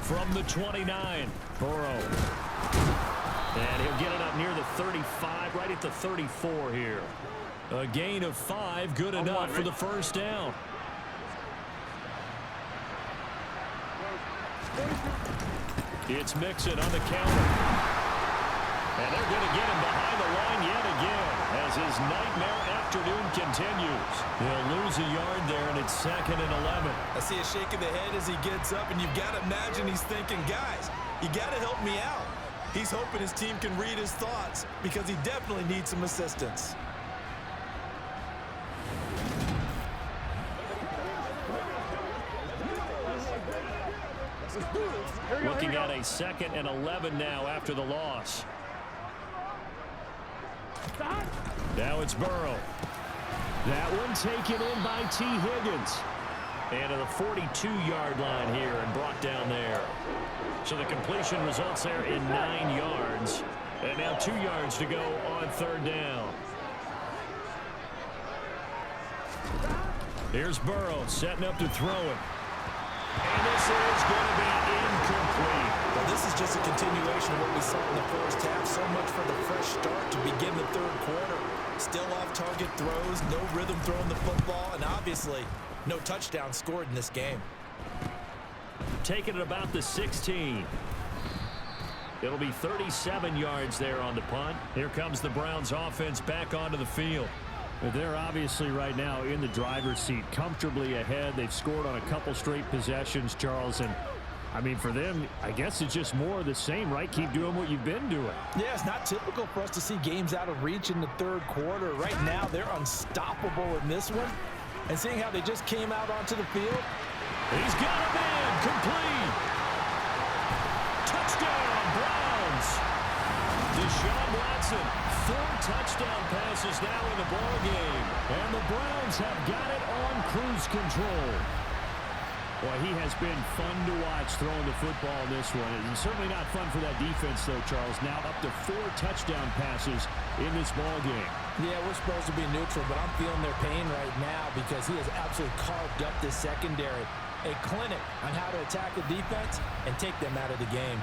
From the 29, Burrow. And he'll get it up near the 35, right at the 34 here. A gain of 5, good enough for the 1st down. It's Mixon on the counter. And they're going to get him behind the line yet again as his nightmare afternoon continues. They'll lose a yard there, and it's 2nd and 11. I see a shake of the head as he gets up, and you've got to imagine he's thinking, guys, you got to help me out. He's hoping his team can read his thoughts because he definitely needs some assistance. Looking at a 2nd and 11 now after the loss. Now it's Burrow. That one taken in by T. Higgins. And to the 42-yard line here and brought down there. So the completion results there in 9 yards. And now 2 yards to go on 3rd down. Here's Burrow setting up to throw it. And this is going to be incomplete. Well, this is just a continuation of what we saw in the first half. So much for the fresh start to begin the 3rd quarter. Still off-target throws, no rhythm throwing the football, and obviously no touchdown scored in this game. Taking it about the 16. It'll be 37 yards there on the punt. Here comes the Browns offense back onto the field. They're obviously right now in the driver's seat, comfortably ahead. They've scored on a couple straight possessions, Charles. And, I mean, for them, I guess it's just more of the same, right? Keep doing what you've been doing. Yeah, it's not typical for us to see games out of reach in the 3rd quarter. Right now, they're unstoppable in this one. And seeing how they just came out onto the field. He's got a man, complete. Touchdown, Browns. Deshaun Watson, 4 touchdown passes now in the ball game, and the Browns have got it on cruise control. Boy, he has been fun to watch throwing the football in this one. It's certainly not fun for that defense, though, Charles. Now up to 4 touchdown passes in this ball game. Yeah, we're supposed to be neutral, but I'm feeling their pain right now because he has absolutely carved up this secondary. A clinic on how to attack the defense and take them out of the game.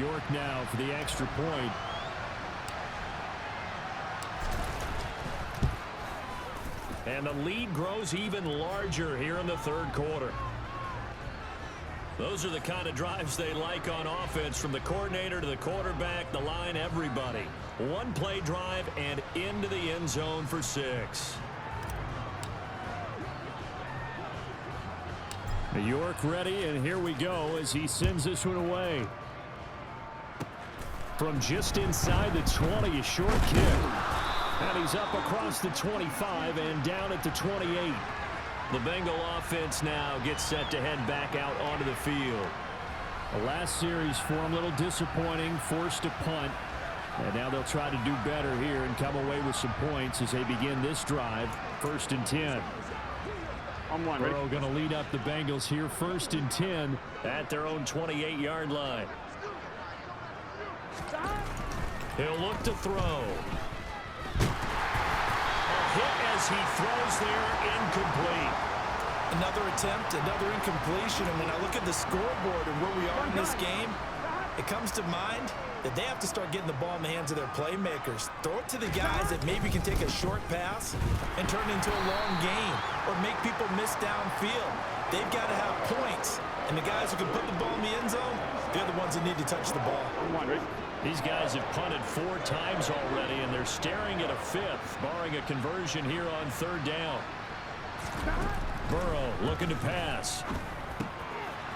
York now for the extra point. And the lead grows even larger here in the 3rd quarter. Those are the kind of drives they like on offense, from the coordinator to the quarterback, the line, everybody. 1-play drive and into the end zone for 6. York ready, and here we go as he sends this one away. From just inside the 20, a short kick. And he's up across the 25 and down at the 28. The Bengal offense now gets set to head back out onto the field. The last series for him, a little disappointing, forced to punt. And now they'll try to do better here and come away with some points as they begin this drive. 1st and 10. Burrow going to lead up the Bengals here. 1st and 10 at their own 28-yard line. He'll look to throw. A hit as he throws there, incomplete. Another attempt, another incompletion, and when I look at the scoreboard and where we are in this game, it comes to mind that they have to start getting the ball in the hands of their playmakers. Throw it to the guys that maybe can take a short pass and turn it into a long gain or make people miss downfield. They've got to have points, and the guys who can put the ball in the end zone, they're the ones that need to touch the ball. These guys have punted 4 times already, and they're staring at a 5th, barring a conversion here on 3rd down. Burrow looking to pass.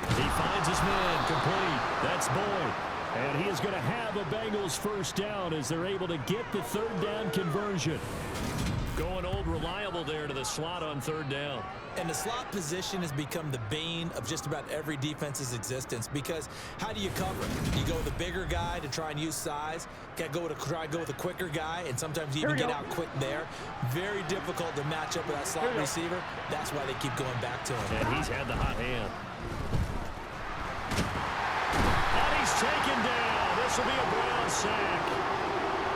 He finds his man, complete. That's Boyd. And he is going to have a Bengals 1st down as they're able to get the 3rd down conversion. Going old reliable there to the the slot on third down. And the slot position has become the bane of just about every defense's existence, because how do you cover? You go with the bigger guy to try and use size. Try and go with a quicker guy, and sometimes you even get out quick there. Very difficult to match up with that slot receiver. That's why they keep going back to him. And he's had the hot hand. And he's taken down. This will be a Brown sack.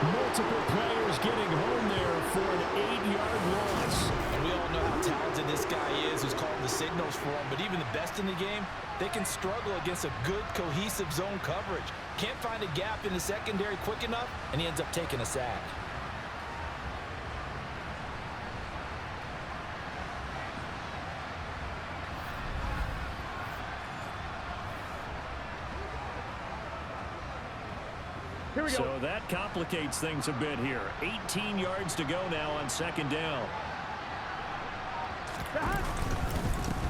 Multiple players getting home there for an 8-yard loss. And we all know how talented this guy is, who's calling the signals for him. But even the best in the game, they can struggle against a good, cohesive zone coverage. Can't find a gap in the secondary quick enough, and he ends up taking a sack. So that complicates things a bit here. 18 yards to go now on second down.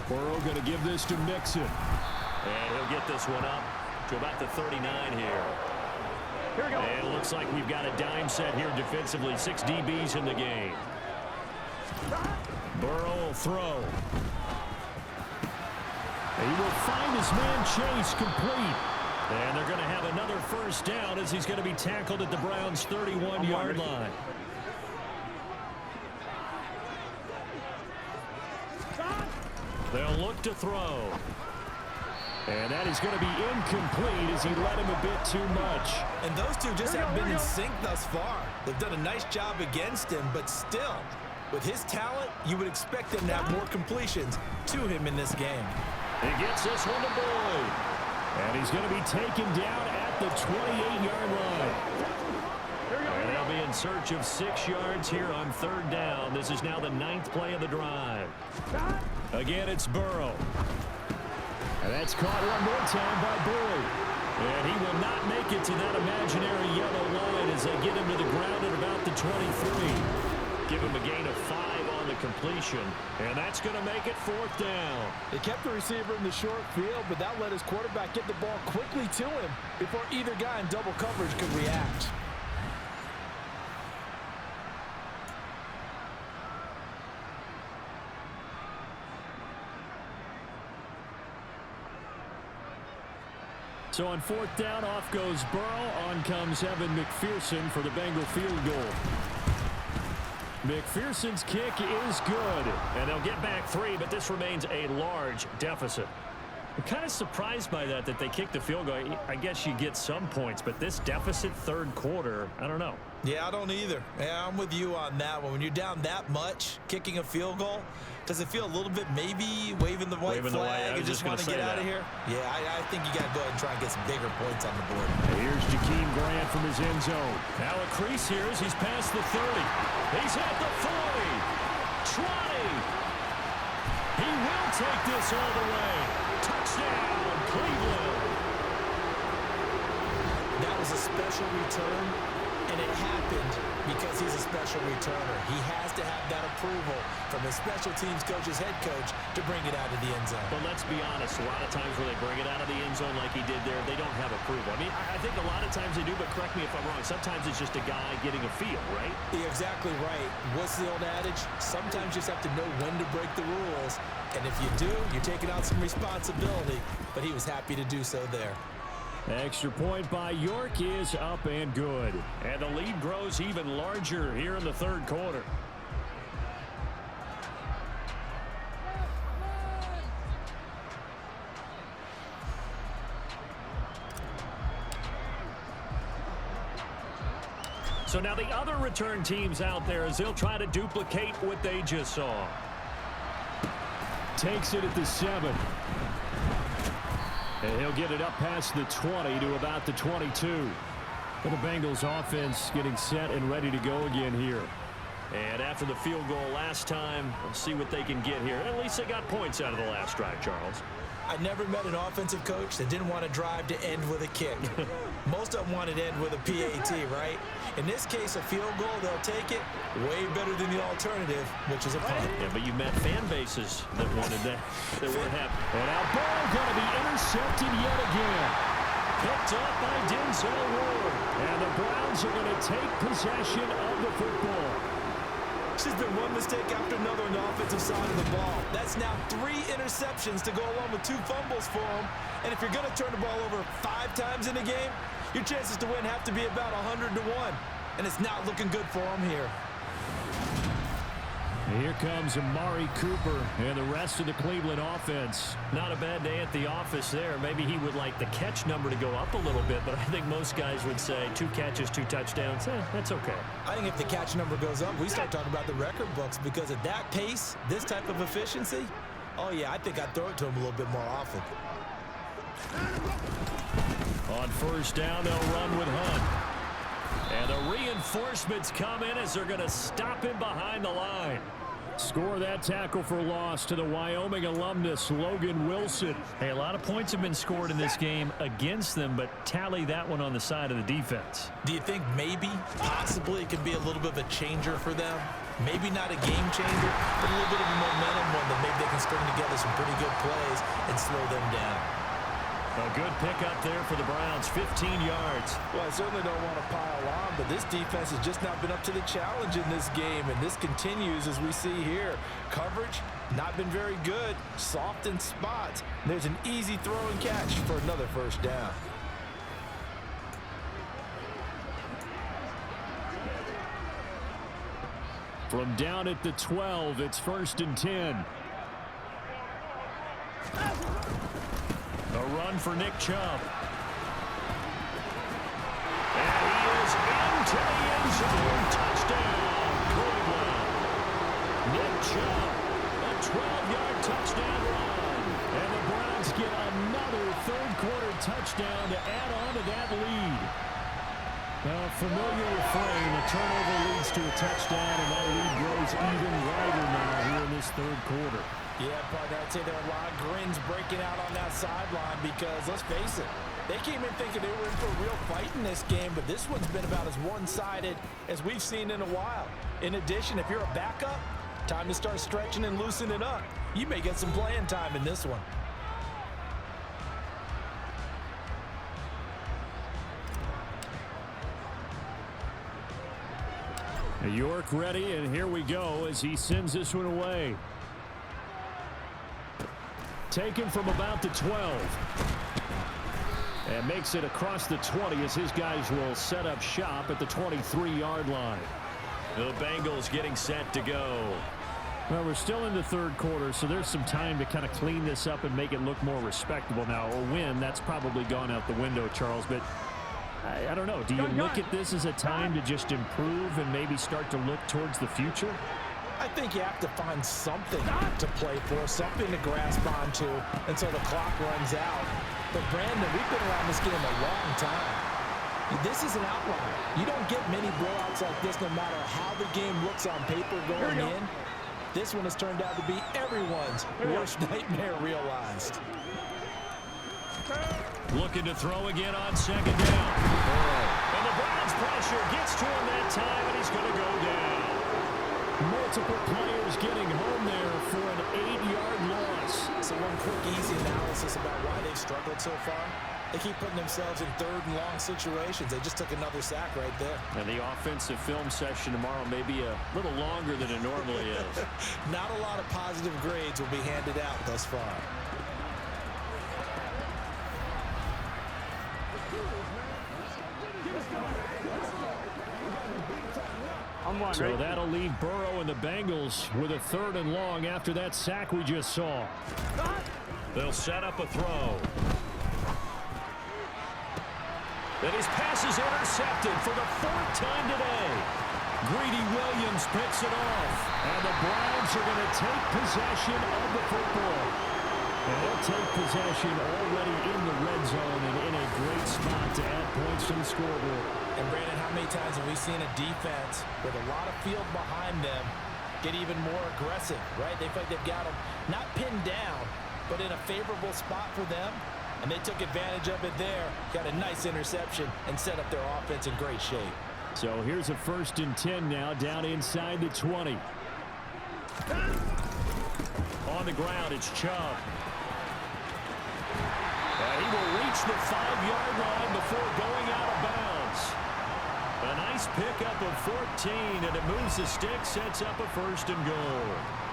Burrow going to give this to Mixon. And he'll get this one up to about the 39 here. And it looks like we've got a dime set here defensively. 6 DBs in the game. Burrow will throw. He will find his man Chase complete. And they're going to have another first down as he's going to be tackled at the Browns' 31-yard line. They'll look to throw. And that is going to be incomplete as he led him a bit too much. And those two just haven't been in sync thus far. They've done a nice job against him, but still, with his talent, you would expect them to have more completions to him in this game. He gets this one to Boyd. And he's going to be taken down at the 28-yard line. And they'll be in search of 6 yards here on third down. This is now the 9th play of the drive. Again, it's Burrow. And that's caught one more time by Boyd. And he will not make it to that imaginary yellow line as they get him to the ground at about the 23. Give him a gain of 5 on the completion. And that's going to make it 4th down. They kept the receiver in the short field, but that let his quarterback get the ball quickly to him before either guy in double coverage could react. So on 4th down, off goes Burrow. On comes Evan McPherson for the Bengal field goal. McPherson's kick is good. And they'll get back 3, but this remains a large deficit. I'm kind of surprised by that they kicked the field goal. I guess you get some points, but this deficit third quarter, I don't know. Yeah, I don't either. Yeah, I'm with you on that one. When you're down that much, kicking a field goal, does it feel a little bit maybe waving the white flag and just want to get out of here? Yeah, I think you got to go ahead and try and get some bigger points on the board. Here's Jakeem Grant from his end zone. Now a crease here as he's past the 30. He's at the 40. 20. He will take this all the way. Touchdown, Cleveland. That was a special return, and it happened because he's a special returner. He has to have that approval from his special teams coach's head coach to bring it out of the end zone. But let's be honest, a lot of times when they bring it out of the end zone like he did there, they don't have approval. I mean, I think a lot of times they do, but correct me if I'm wrong. Sometimes it's just a guy getting a feel, right? You're exactly right. What's the old adage? Sometimes you just have to know when to break the rules. And if you do, you're taking out some responsibility. But he was happy to do so there. Extra point by York is up and good. And the lead grows even larger here in the third quarter. So now the other return teams out there as they'll try to duplicate what they just saw. Takes it at the 7. And he'll get it up past the 20 to about the 22. For the Bengals offense getting set and ready to go again here. And after the field goal last time, we'll see what they can get here. At least they got points out of the last drive, Charles. I never met an offensive coach that didn't want to drive to end with a kick. Most of them wanted to end with a PAT, right? In this case, a field goal, they'll take it way better than the alternative, which is a punt. Yeah, but you met fan bases that wanted that. They weren't happy. And now ball going to be intercepted yet again. Picked up by Denzel Ward. And the Browns are going to take possession of the football. It's just been one mistake after another on the offensive side of the ball. That's now 3 interceptions to go along with 2 fumbles for him. And if you're going to turn the ball over 5 times in a game, your chances to win have to be about 100 to 1. And it's not looking good for him here. Here comes Amari Cooper and the rest of the Cleveland offense. Not a bad day at the office there. Maybe he would like the catch number to go up a little bit, but I think most guys would say 2 catches, 2 touchdowns. That's okay. I think if the catch number goes up, we start talking about the record books, because at that pace, this type of efficiency, oh yeah, I think I'd throw it to him a little bit more often. On first down, they'll run with Hunt. And the reinforcements come in as they're going to stop him behind the line. Score that tackle for loss to the Wyoming alumnus, Logan Wilson. Hey, a lot of points have been scored in this game against them, but tally that one on the side of the defense. Do you think maybe, possibly, it could be a little bit of a changer for them? Maybe not a game changer, but a little bit of a momentum one that maybe they can string together some pretty good plays and slow them down. A good pickup there for the Browns, 15 yards. Well, I certainly don't want to pile on, but this defense has just not been up to the challenge in this game, and this continues as we see here. Coverage, not been very good, soft in spots. There's an easy throw and catch for another first down. From down at the 12, it's 1st and 10. A run for Nick Chubb. And he is into the end zone. Touchdown, Cleveland. Nick Chubb, a 12-yard touchdown run. And the Browns get another third-quarter touchdown to add on to that lead. A familiar refrain, a turnover leads to a touchdown, and that lead grows even wider now here in this third quarter. Yeah, partner, I'd say there are a lot of grins breaking out on that sideline because, let's face it, they came in thinking they were in for a real fight in this game, but this one's been about as one-sided as we've seen in a while. In addition, if you're a backup, time to start stretching and loosening up. You may get some playing time in this one. York ready, and here we go as he sends this one away. Taken from about the 12. And makes it across the 20 as his guys will set up shop at the 23-yard line. The Bengals getting set to go. Well, we're still in the third quarter, so there's some time to kind of clean this up and make it look more respectable. Now, a win, that's probably gone out the window, Charles, but I don't know. Do you look at this as a time to just improve and maybe start to look towards the future? I think you have to find something to play for, something to grasp onto until the clock runs out. But, Brandon, we've been around this game a long time. This is an outlier. You don't get many blowouts like this no matter how the game looks on paper going in. This one has turned out to be everyone's worst nightmare realized. Looking to throw again on second down. And the Browns pressure gets to him that time, and he's going to go down. Multiple players getting home there for an 8-yard loss. So one quick, easy analysis about why they've struggled so far. They keep putting themselves in third and long situations. They just took another sack right there. And the offensive film session tomorrow may be a little longer than it normally is. Not a lot of positive grades will be handed out thus far. So that'll leave Burrow and the Bengals with a 3rd and long after that sack we just saw. They'll set up a throw. Then his pass is intercepted for the 4th time today. Greedy Williams picks it off. And the Browns are going to take possession of the football. And they'll take possession already in the red zone and in a great spot to add points to the scoreboard. And, Brandon, how many times have we seen a defense with a lot of field behind them get even more aggressive, right? They feel like they've got them not pinned down, but in a favorable spot for them. And they took advantage of it there, got a nice interception, and set up their offense in great shape. So here's a 1st and 10 now, down inside the 20. On the ground, it's Chubb. And he will reach the 5-yard line before going out of bounds. A nice pickup of 14, and it moves the stick, sets up a first and goal.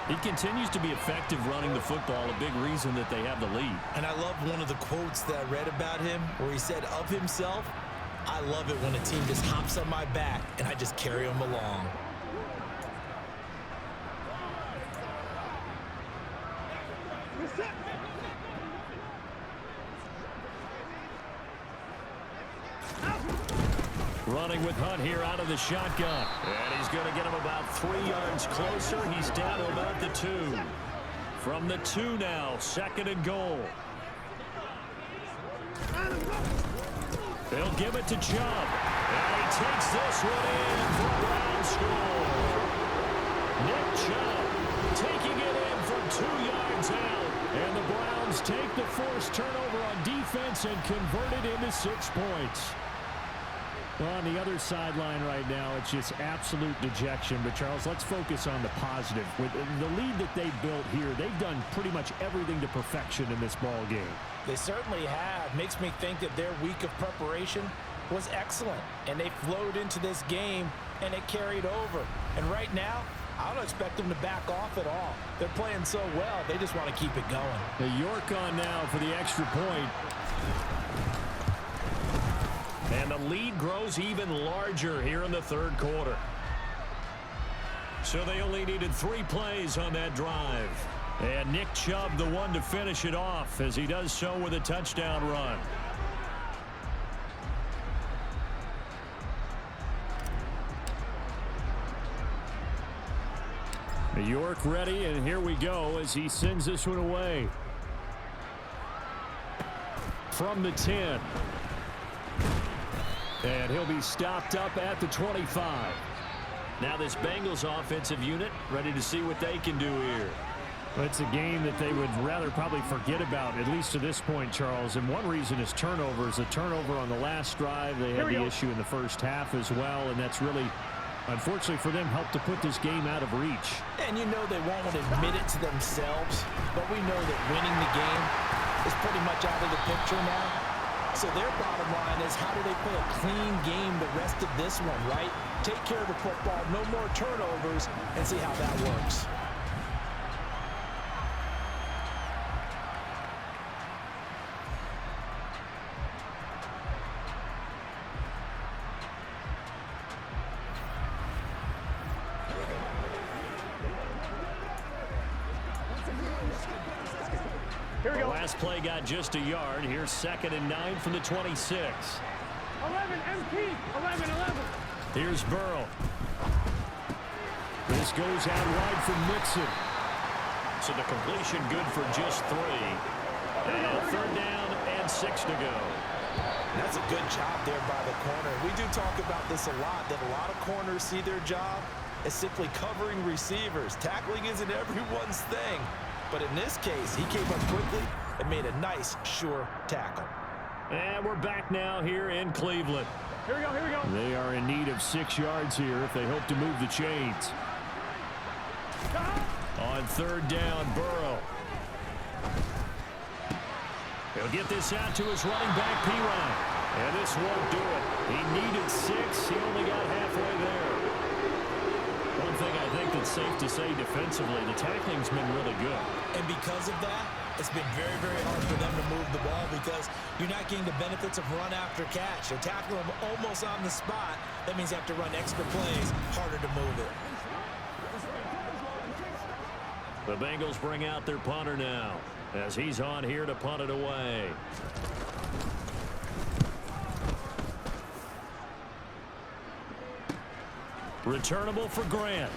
He continues to be effective running the football, a big reason that they have the lead. And I love one of the quotes that I read about him where he said of himself, "I love it when a team just hops on my back and I just carry them along." Running with Hunt here out of the shotgun. And he's going to get him about 3 yards closer. He's down to about the 2. From the 2 now, second and goal. They'll give it to Chubb. And he takes this one in for a Brown score. Nick Chubb taking it in from 2 yards out. And the Browns take the forced turnover on defense and convert it into 6 points. Well, on the other sideline right now, it's just absolute dejection. But, Charles, let's focus on the positive. With the lead that they built here, they've done pretty much everything to perfection in this ball game. They certainly have. Makes me think that their week of preparation was excellent. And they flowed into this game, and it carried over. And right now, I don't expect them to back off at all. They're playing so well, they just want to keep it going. The York on now for the extra point. And the lead grows even larger here in the third quarter. So they only needed 3 plays on that drive. And Nick Chubb the one to finish it off as he does so with a touchdown run. York ready, and here we go as he sends this one away. From the 10. And he'll be stopped up at the 25. Now this Bengals offensive unit ready to see what they can do here. Well, it's a game that they would rather probably forget about, at least to this point, Charles. And one reason is turnovers. A turnover on the last drive. They had the issue in the first half as well, and that's really, unfortunately for them, helped to put this game out of reach. And you know they won't admit it to themselves, but we know that winning the game is pretty much out of the picture now. So their bottom line is, how do they play a clean game the rest of this one, right? Take care of the football, no more turnovers, and see how that works. The last play got just a yard. Here's 2nd and 9 from the 26. 11 MP. 11. Here's Burrow. This goes out wide for Mixon. So the completion good for just 3. And 3rd down and 6 to go. That's a good job there by the corner. We do talk about this a lot, that a lot of corners see their job as simply covering receivers. Tackling isn't everyone's thing. But in this case, he came up quickly and made a nice, sure tackle. And we're back now here in Cleveland. Here we go. They are in need of 6 yards here if they hope to move the chains. On 3rd down, Burrow. He'll get this out to his running back, P-Ryan. And this won't do it. He needed 6. He only got halfway there. One thing I think that's safe to say defensively, the tackling's been really good. And because of that, it's been very, very hard for them to move the ball because you're not getting the benefits of run after catch. They're tackling them almost on the spot. That means you have to run extra plays, harder to move it. The Bengals bring out their punter now as he's on here to punt it away. Returnable for Grant.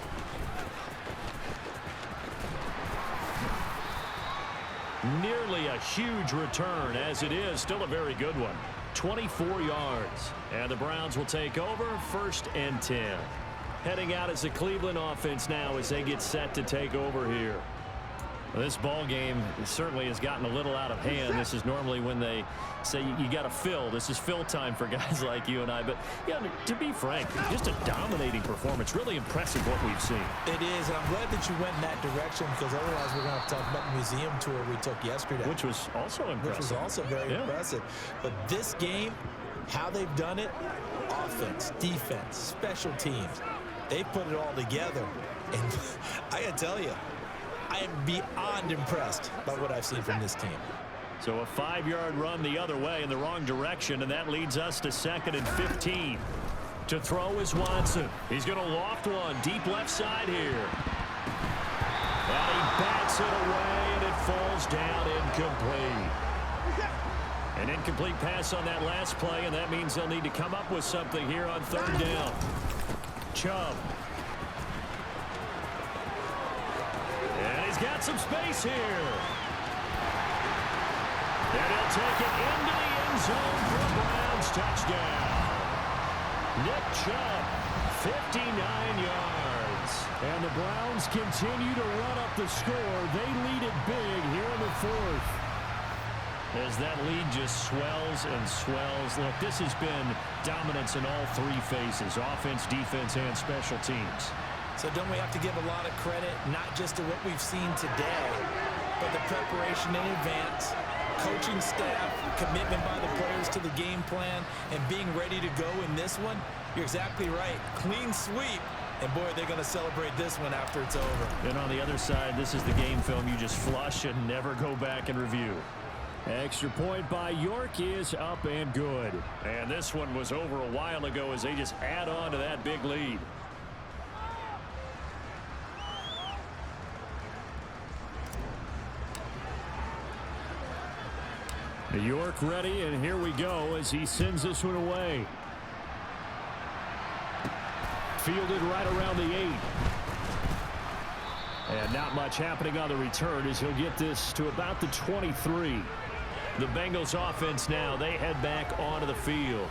Nearly a huge return, as it is still a very good one. 24 yards. And the Browns will take over 1st and 10. Heading out as the Cleveland offense now as they get set to take over here. This ball game certainly has gotten a little out of hand. This is normally when they say you got to fill. This is fill time for guys like you and I. But, yeah, to be frank, just a dominating performance. Really impressive what we've seen. It is, and I'm glad that you went in that direction because otherwise we're going to have to talk about the museum tour we took yesterday. Which was also impressive. Which was also very impressive. But this game How they've done it? Offense, defense, special teams. They put it all together. And I got to tell you, I am beyond impressed by what I've seen from this team. So a 5-yard run the other way in the wrong direction, and that leads us to 2nd and 15. To throw is Watson. He's going to loft one deep left side here. And he bats it away, and it falls down incomplete. An incomplete pass on that last play, and that means they'll need to come up with something here on 3rd down. Chubb. And he's got some space here. And he'll take it into the end zone for a Browns touchdown. Nick Chubb, 59 yards. And the Browns continue to run up the score. They lead it big here in the 4th. As that lead just swells and swells. Look, this has been dominance in all 3 phases, offense, defense, and special teams. So don't we have to give a lot of credit, not just to what we've seen today, but the preparation in advance, coaching staff, commitment by the players to the game plan, and being ready to go in this one? You're exactly right. Clean sweep. And, boy, they're going to celebrate this one after it's over. And on the other side, this is the game film you just flush and never go back and review. Extra point by York is up and good. And this one was over a while ago as they just add on to that big lead. York ready, and here we go as he sends this one away. Fielded right around the 8. And not much happening on the return as he'll get this to about the 23. The Bengals offense now, they head back onto the field.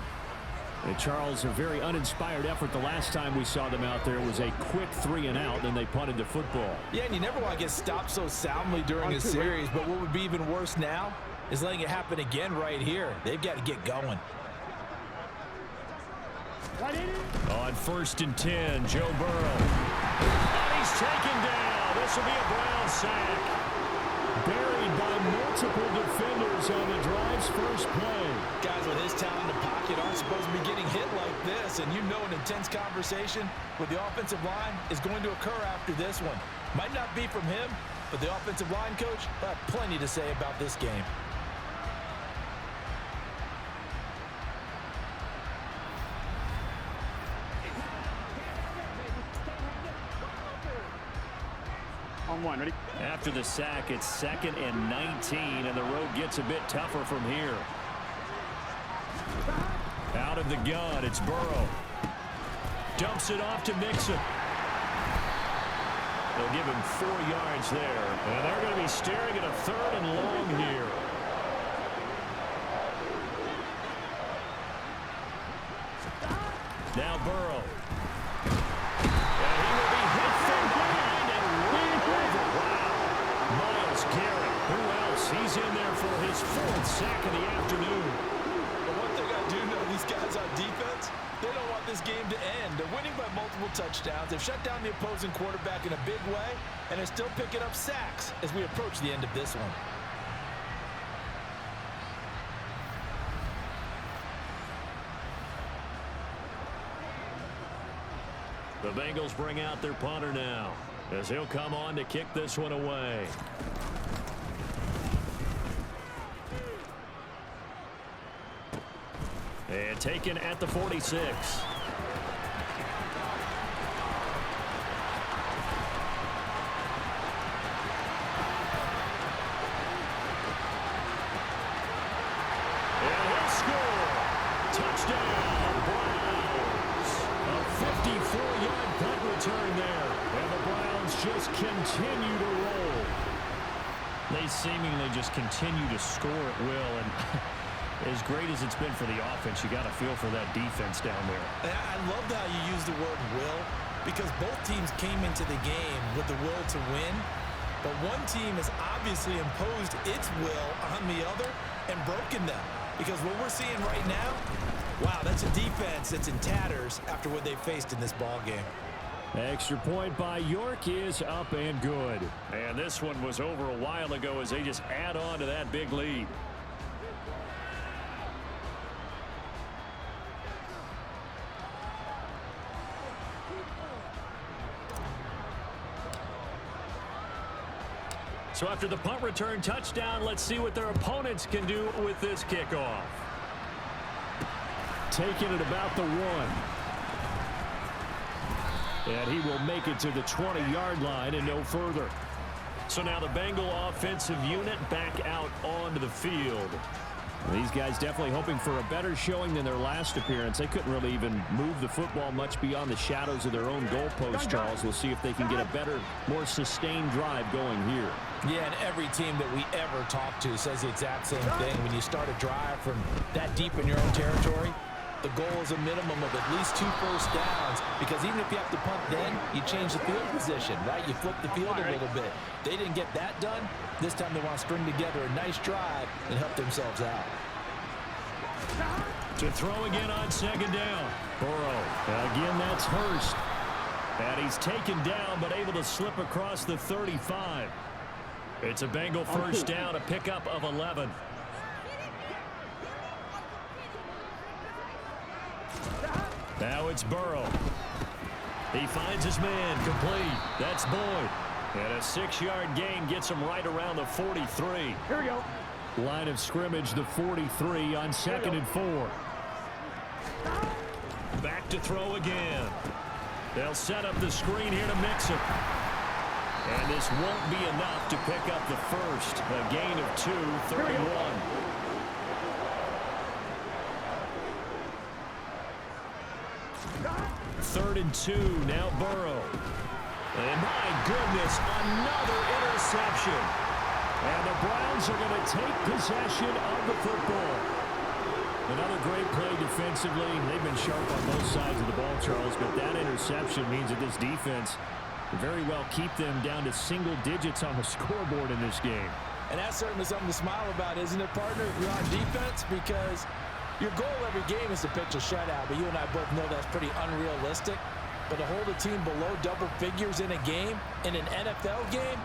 And Charles, a very uninspired effort. The last time we saw them out there was a quick 3 and out, and they punted the football. Yeah, and you never want to get stopped so soundly during a series, but what would be even worse now is letting it happen again right here. They've got to get going. On 1st and 10, Joe Burrow. And he's taken down. This will be a Brown sack. Buried by multiple defenders on the drive's first play. Guys with his talent in the pocket aren't supposed to be getting hit like this, and you know an intense conversation with the offensive line is going to occur after this one. Might not be from him, but the offensive line coach will have plenty to say about this game. On 1, ready? After the sack, it's 2nd and 19, and the road gets a bit tougher from here. Out of the gun, it's Burrow. Dumps it off to Mixon. They'll give him 4 yards there, and they're going to be staring at a 3rd and long here. Now Burrow. And he will be hit from behind and run over. Wow. Myles Garrett. Who else? He's in there for his 4th sack of the afternoon. But one thing I do know, these guys on defense, they don't want this game to end. They're winning by multiple touchdowns. They've shut down the opposing quarterback in a big way, and they're still picking up sacks as we approach the end of this one. The Bengals bring out their punter now as he'll come on to kick this one away. And taken at the 46. And he'll score. Touchdown, Browns. A 54-yard punt return there. And the Browns just continue to roll. They seemingly just continue to score at will. And as great as it's been for the offense, you got to feel for that defense down there. I love how you use the word will, because both teams came into the game with the will to win, but one team has obviously imposed its will on the other and broken them. Because what we're seeing right now, wow, that's a defense that's in tatters after what they faced in this ball game. Extra point by York is up and good. And this one was over a while ago as they just add on to that big lead. So after the punt return touchdown, let's see what their opponents can do with this kickoff. Taking it about the 1. And he will make it to the 20-yard line and no further. So now the Bengal offensive unit back out onto the field. These guys definitely hoping for a better showing than their last appearance. They couldn't really even move the football much beyond the shadows of their own goalpost, Charles. We'll see if they can get a better, more sustained drive going here. Yeah, and every team that we ever talk to says the exact same thing. When you start a drive from that deep in your own territory, the goal is a minimum of at least 2 first downs, because even if you have to punt then, you change the field position, right? You flip the field a little bit. They didn't get that done. This time they want to string together a nice drive and help themselves out. To throw again on 2nd down. Burrow. Again, that's Hurst. And he's taken down, but able to slip across the 35. It's a Bengal first down, a pickup of 11. Now it's Burrow. He finds his man, complete. That's Boyd. And a 6-yard gain gets him right around the 43. Here we go. Line of scrimmage, the 43 on 2nd and 4. Back to throw again. They'll set up the screen here to mix him. And this won't be enough to pick up the first. A gain of 2, 31. 3rd and 2, now Burrow. And my goodness, another interception. And the Browns are going to take possession of the football. Another great play defensively. They've been sharp on both sides of the ball, Charles, but that interception means that this defense can very well keep them down to single digits on the scoreboard in this game. And that's certainly something to smile about, isn't it, partner, if you're on defense? Because your goal every game is to pitch a shutout, but you and I both know that's pretty unrealistic. But to hold a team below double figures in a game, in an NFL game,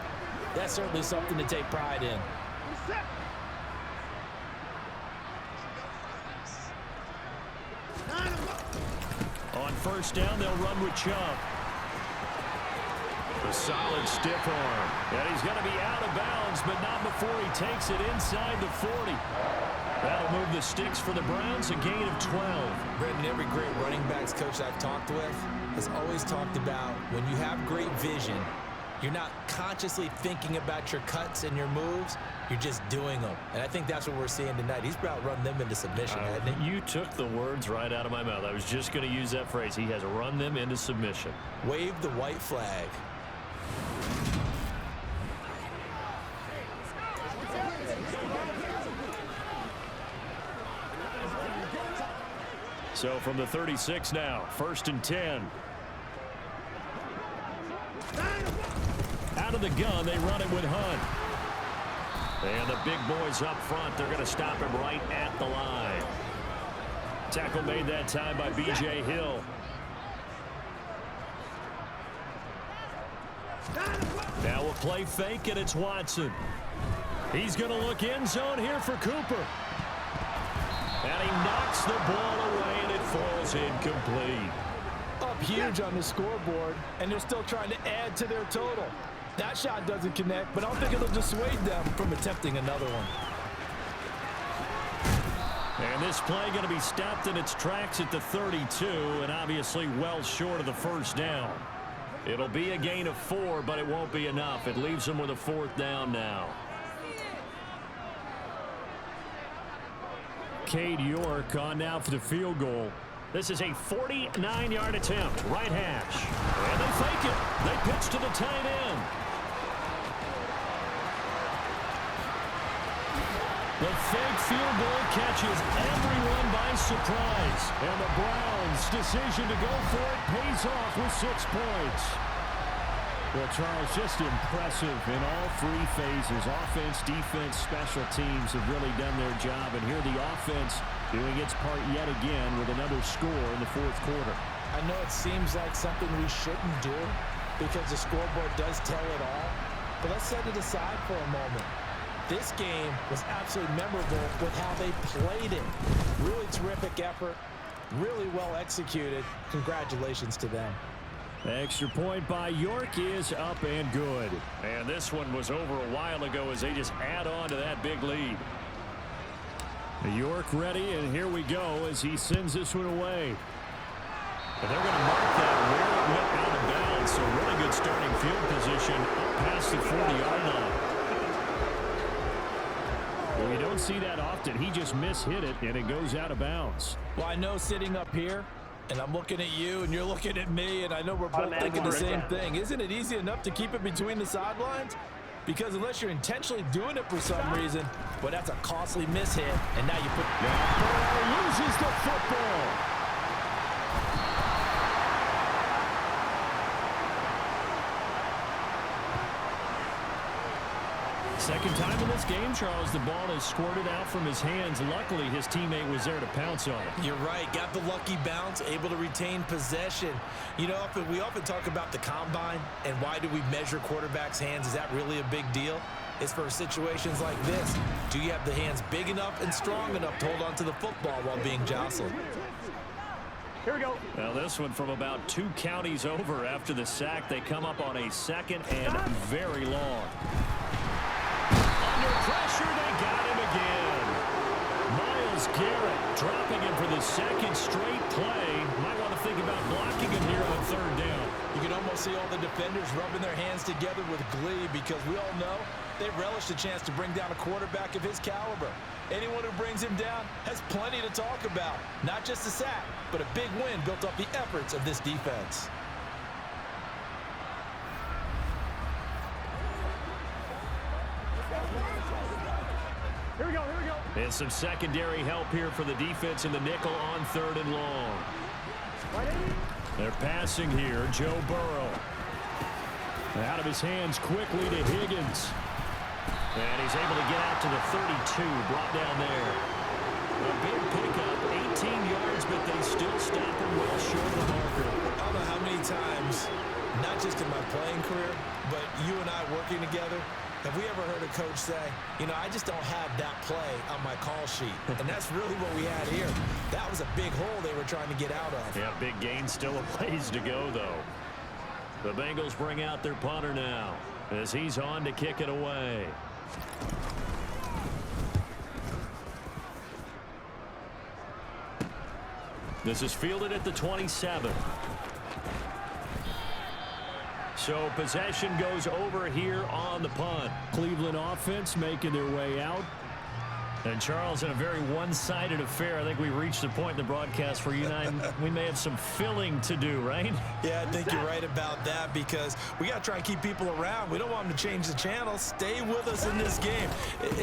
that's certainly something to take pride in. On 1st down, they'll run with Chubb. A solid stiff arm. And he's going to be out of bounds, but not before he takes it inside the 40. That'll move the sticks for the Browns, a gain of 12. Brendan, every great running backs coach I've talked with has always talked about when you have great vision, you're not consciously thinking about your cuts and your moves. You're just doing them. And I think that's what we're seeing tonight. He's about run them into submission, hasn't he? You took the words right out of my mouth. I was just going to use that phrase. He has run them into submission. Wave the white flag. So from the 36 now, 1st and 10. Out of the gun, they run it with Hunt. And the big boys up front, they're going to stop him right at the line. Tackle made that time by B.J. Hill. Now we'll play fake, and it's Watson. He's going to look end zone here for Cooper. And he knocks the ball away, and it falls incomplete. Up huge on the scoreboard, and they're still trying to add to their total. That shot doesn't connect, but I don't think it'll dissuade them from attempting another one. And this play going to be stopped in its tracks at the 32, and obviously well short of the 1st down. It'll be a gain of 4, but it won't be enough. It leaves them with a 4th down now. Cade York on now for the field goal. This is a 49-yard attempt, right hash. And they fake it. They pitch to the tight end. The fake field goal catches everyone by surprise. And the Browns' decision to go for it pays off with 6 points. Well, Charles, just impressive in all 3 phases. Offense, defense, special teams have really done their job. And here the offense doing its part yet again with another score in the 4th quarter. I know it seems like something we shouldn't do because the scoreboard does tell it all. But let's set it aside for a moment. This game was absolutely memorable with how they played it. Really terrific effort, really well executed. Congratulations to them. Extra point by York is up and good. And this one was over a while ago as they just add on to that big lead. York ready, and here we go as he sends this one away. And they're going to mark that where it went out of bounds. So really good starting field position up past the 40-yard line. Well, you don't see that often. He just mishit it, and it goes out of bounds. Well, I know sitting up here, and I'm looking at you, and you're looking at me, and I know we're both thinking the same thing. Isn't it easy enough to keep it between the sidelines? Because unless you're intentionally doing it for some reason, well, that's a costly mishit, and now you put... Burrow loses the football. Second time in this game, Charles, the ball is squirted out from his hands. Luckily, his teammate was there to pounce on it. You're right. Got the lucky bounce, able to retain possession. You know, we often talk about the combine and why do we measure quarterbacks' hands. Is that really a big deal? It's for situations like this. Do you have the hands big enough and strong enough to hold on to the football while being jostled? Here we go. Now this one from about 2 counties over after the sack. They come up on a second and very long. Under pressure, they got him again. Myles Garrett dropping him for the second straight play. Might want to think about blocking him here on third down. You can almost see all the defenders rubbing their hands together with glee because we all know they relish the chance to bring down a quarterback of his caliber. Anyone who brings him down has plenty to talk about. Not just a sack, but a big win built off the efforts of this defense. Here we go, here we go. And some secondary help here for the defense in the nickel on third and long. They're passing here. Joe Burrow. Out of his hands quickly to Higgins. And he's able to get out to the 32, brought down there. A big pickup, 18 yards, but they still stop him well short of the marker. I don't know how many times, not just in my playing career, but you and I working together, have we ever heard a coach say, you know, I just don't have that play on my call sheet. And that's really what we had here. That was a big hole they were trying to get out of. Yeah, big gain, still a ways to go, though. The Bengals bring out their punter now as he's on to kick it away. This is fielded at the 27. So possession goes over here on the punt. Cleveland offense making their way out. And Charles, in a very one-sided affair, I think we reached the point in the broadcast where you and I, we may have some filling to do, right? Yeah, I think you're right about that because we got to try and keep people around. We don't want them to change the channel. Stay with us in this game.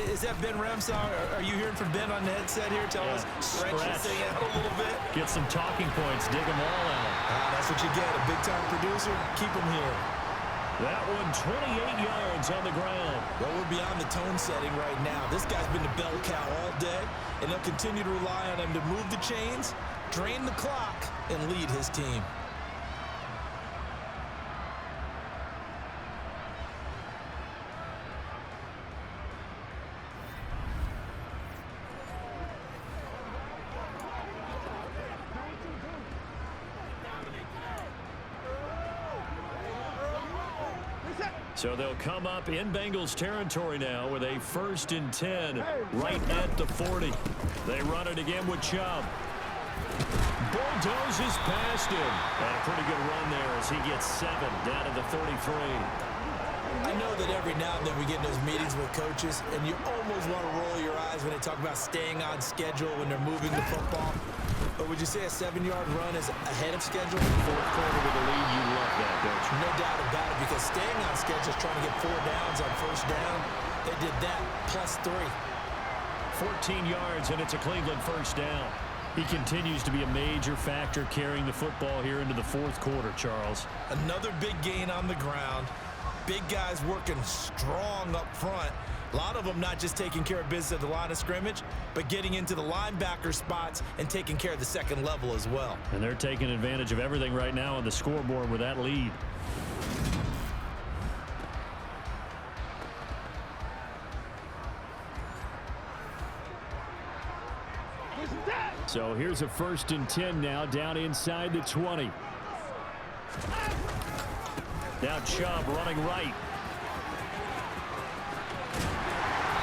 Is that Ben Remsaw? Are you hearing from Ben on the headset here? Tell us, stretch this thing out a little bit. Get some talking points. Dig them all out. That's what you get. A big-time producer. Keep them here. That one 28 yards on the ground. Well, we're beyond the tone setting right now. This guy's been the bell cow all day, and they'll continue to rely on him to move the chains, drain the clock, and lead his team. So they'll come up in Bengals territory now with a 1st and 10 right at the 40. They run it again with Chubb. Bulldozes past him. And a pretty good run there as he gets 7 down to the 33. I know that every now and then we get in those meetings with coaches, and you almost want to roll your eyes when they talk about staying on schedule when they're moving the football. But would you say a 7-yard run is ahead of schedule? Fourth quarter with the lead, you love that, don't you? No doubt about it, because staying on schedule is trying to get 4 downs on first down. They did that, plus 3. 14 yards, and it's a Cleveland first down. He continues to be a major factor carrying the football here into the fourth quarter, Charles. Another big gain on the ground. Big guys working strong up front. A lot of them not just taking care of business at the line of scrimmage, but getting into the linebacker spots and taking care of the second level as well. And they're taking advantage of everything right now on the scoreboard with that lead. So here's a 1st and 10 now down inside the 20. Now Chubb running right.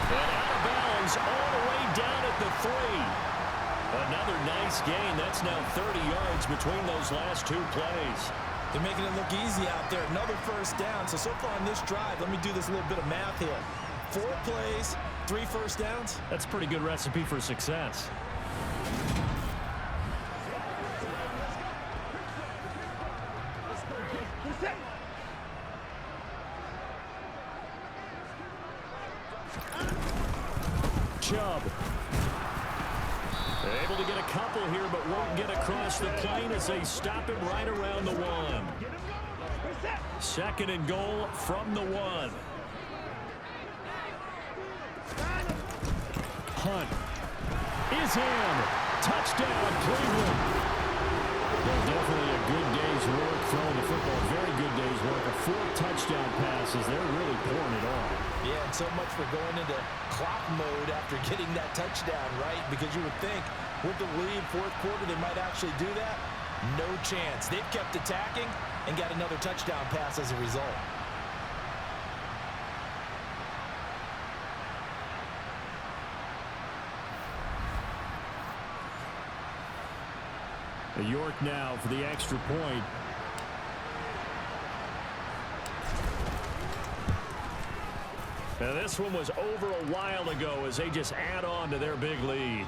And out of bounds all the way down at the 3. Another nice gain. That's now 30 yards between those last 2 plays. They're making it look easy out there. Another first down. So far on this drive, let me do this little bit of math here. 4 plays, 3 first downs. That's a pretty good recipe for success. Chubb. Able to get a couple here, but won't get across the plane as they stop him right around the 1. 2nd and goal from the 1. Hunt is in. Touchdown, Cleveland. Well, definitely a good day's work throwing the football. Very good day's work. A 4 touchdown passes. They're really pouring it on. Yeah, and so much for going into clock mode after getting that touchdown, right? Because you would think with the lead, 4th quarter, they might actually do that. No chance. They've kept attacking and got another touchdown pass as a result. York now for the extra point. Now this one was over a while ago as they just add on to their big lead.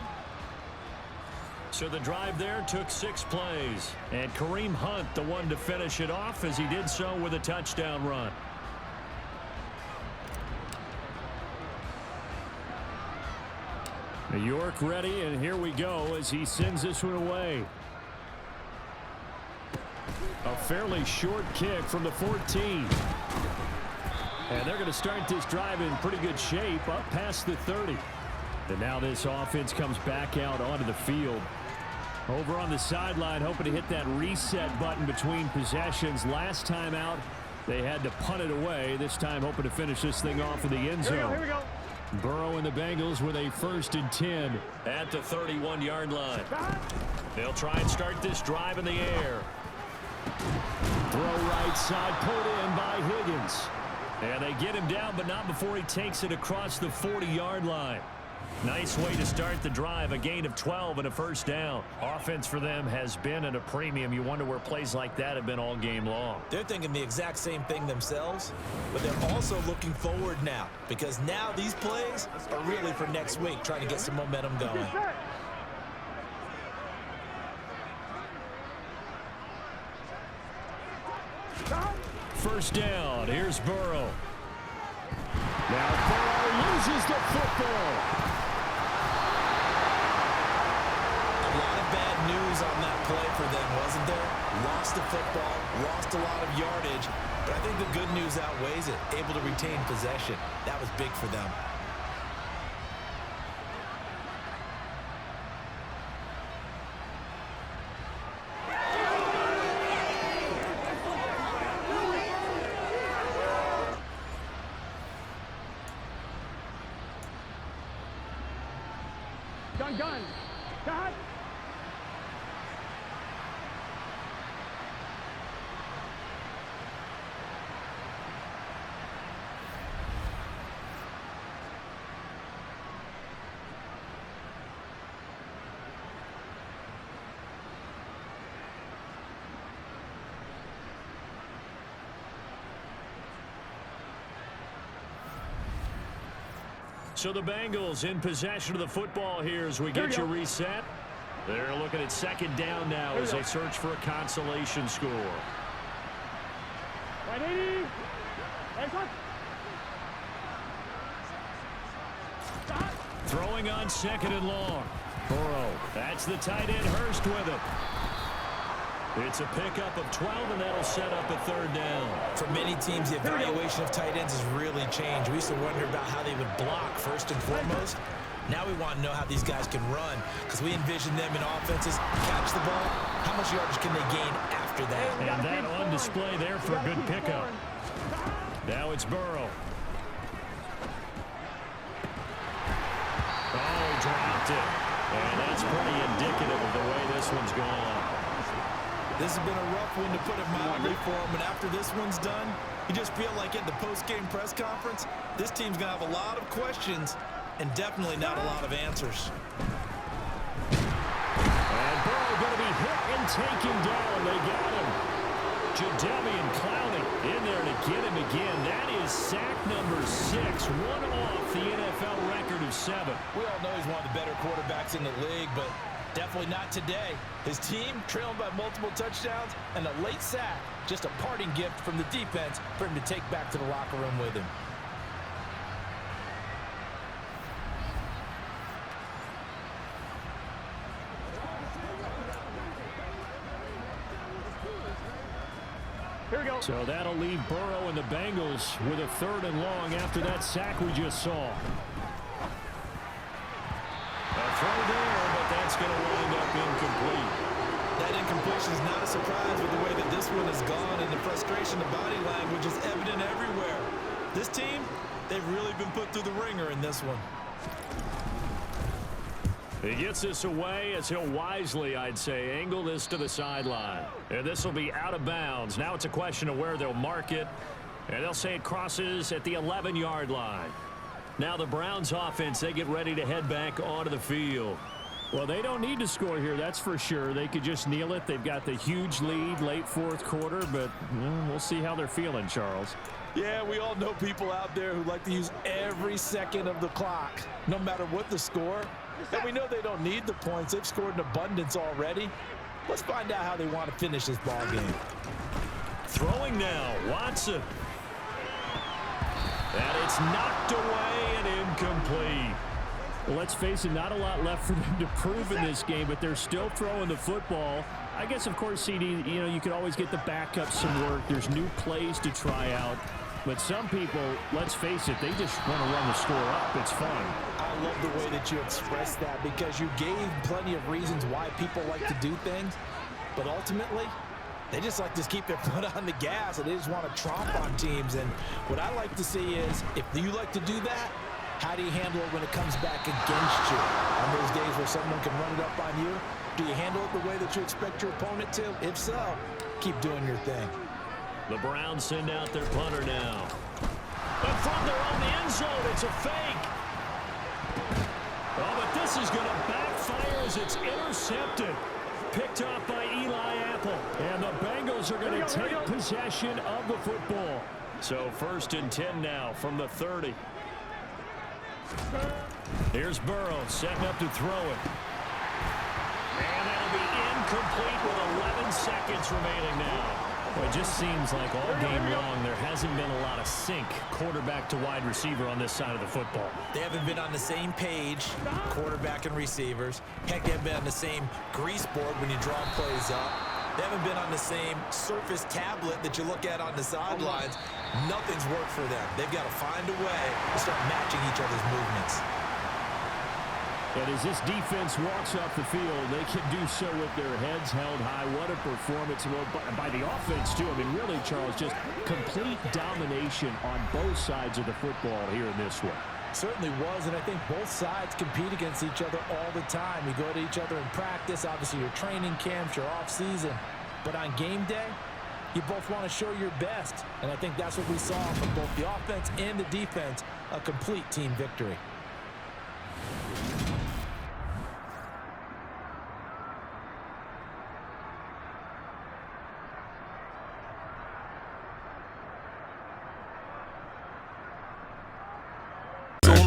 So the drive there took 6 plays. And Kareem Hunt, the one to finish it off, as he did so with a touchdown run. New York ready, and here we go as he sends this one away. A fairly short kick from the 14. And they're going to start this drive in pretty good shape up past the 30. And now this offense comes back out onto the field. Over on the sideline, hoping to hit that reset button between possessions. Last time out, they had to punt it away. This time hoping to finish this thing off in the end zone. Here we go. Burrow and the Bengals with a 1st and 10 at the 31-yard line. They'll try and start this drive in the air. Throw right side, pulled in by Higgins. And they get him down, but not before he takes it across the 40-yard line. Nice way to start the drive, a gain of 12 and a 1st down. Offense for them has been at a premium. You wonder where plays like that have been all game long. They're thinking the exact same thing themselves, but they're also looking forward now, because now these plays are really for next week, trying to get some momentum going. First down. Here's Burrow. Now Burrow loses the football. A lot of bad news on that play for them, wasn't there? Lost the football, lost a lot of yardage, but I think the good news outweighs it. Able to retain possession. That was big for them. Gun. Cut. So the Bengals in possession of the football here as we get you reset. They're looking at 2nd down now as they search for a consolation score. Right 80. Throwing on 2nd and long. Burrow. That's the tight end Hurst with it. It's a pickup of 12, and that'll set up a 3rd down. For many teams, the evaluation of tight ends has really changed. We used to wonder about how they would block first and foremost. Now we want to know how these guys can run, because we envision them in offenses catch the ball. How much yardage can they gain after that? And that on display there for a good pickup. Now it's Burrow. Oh, he dropped it. And that's pretty indicative of the way this one's gone. This has been a rough one, to put it mildly, for him. And after this one's done, you just feel like at the post-game press conference, this team's going to have a lot of questions and definitely not a lot of answers. And Burrow going to be hit and taken down. They got him. Jadeveon Clowney in there to get him again. That is sack number 6, one off the NFL record of 7. We all know he's one of the better quarterbacks in the league, but definitely not today. His team trailing by multiple touchdowns and a late sack, just a parting gift from the defense for him to take back to the locker room with him. Here we go. So that'll leave Burrow and the Bengals with a 3rd and long after that sack we just saw. A throw there, but that's going to wind up incomplete. That incompletion is not a surprise with the way that this one has gone, and the frustration, the body language is evident everywhere. This team, they've really been put through the ringer in this one. He gets this away as he'll wisely, I'd say, angle this to the sideline. And this will be out of bounds. Now it's a question of where they'll mark it. And they'll say it crosses at the 11-yard line. Now the Browns offense, they get ready to head back onto the field. Well, they don't need to score here, that's for sure. They could just kneel it. They've got the huge lead late 4th quarter, but we'll see how they're feeling, Charles. Yeah, we all know people out there who like to use every second of the clock, no matter what the score. And we know they don't need the points. They've scored in abundance already. Let's find out how they want to finish this ball game. Throwing now, Watson. And it's knocked away and incomplete. Well, let's face it, not a lot left for them to prove in this game, but they're still throwing the football. I guess, of course, CD, you could always get the backup some work. There's new plays to try out. But some people, let's face it, they just want to run the score up. It's fun. I love the way that you expressed that, because you gave plenty of reasons why people like to do things. But ultimately, they just like to keep their foot on the gas, and they just want to tromp on teams. And what I like to see is, if you like to do that, how do you handle it when it comes back against you? On those days where someone can run it up on you, do you handle it the way that you expect your opponent to? If so, keep doing your thing. The Browns send out their punter now. And from their own end zone, it's a fake. Oh, but this is going to backfire as it's intercepted. Picked off by Eli Apple. And the Bengals are going to take possession of the football. So 1st and 10 now from the 30. Here's Burrow setting up to throw it. And that'll be incomplete with 11 seconds remaining now. Well, it just seems like all game long there hasn't been a lot of sync quarterback to wide receiver on this side of the football. They haven't been on the same page, quarterback and receivers. Heck, they haven't been on the same grease board when you draw plays up. They haven't been on the same surface tablet that you look at on the sidelines. Nothing's worked for them. They've got to find a way to start matching each other's movements. And as this defense walks off the field, they can do so with their heads held high. What a performance by the offense, too. I mean, really, Charles, just complete domination on both sides of the football here in this one. Certainly was, and I think both sides compete against each other all the time. You go to each other in practice, obviously your training camps, your off-season. But on game day, you both want to show your best. And I think that's what we saw from both the offense and the defense, a complete team victory.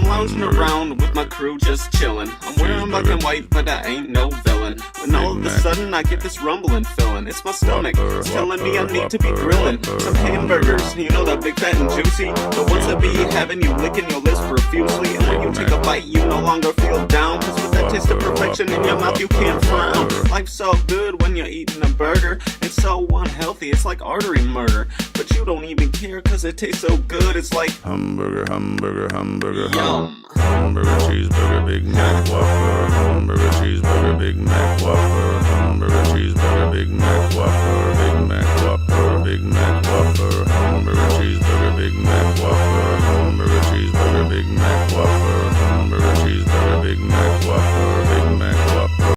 Lounging around with my crew just chillin'. I'm wearing black and white, but I ain't no villain. When all of a sudden I get this rumbling feeling. It's my stomach, it's telling me I need to be grillin' some hamburgers, you know, that big fat and juicy. The ones that be having you licking your lips profusely. And when you take a bite, you no longer feel down. Cause with that taste of perfection in your mouth, you can't frown. Life's so good when you're eating a burger. It's so unhealthy, it's like artery murder. But you don't even care cause it tastes so good. It's like hamburger, hamburger, hamburger, yum. Hamburger, cheeseburger, Big Mac, Whopper. Hamburger, cheeseburger, Big Mac, Whopper. Hamburger, cheeseburger, Big Mac.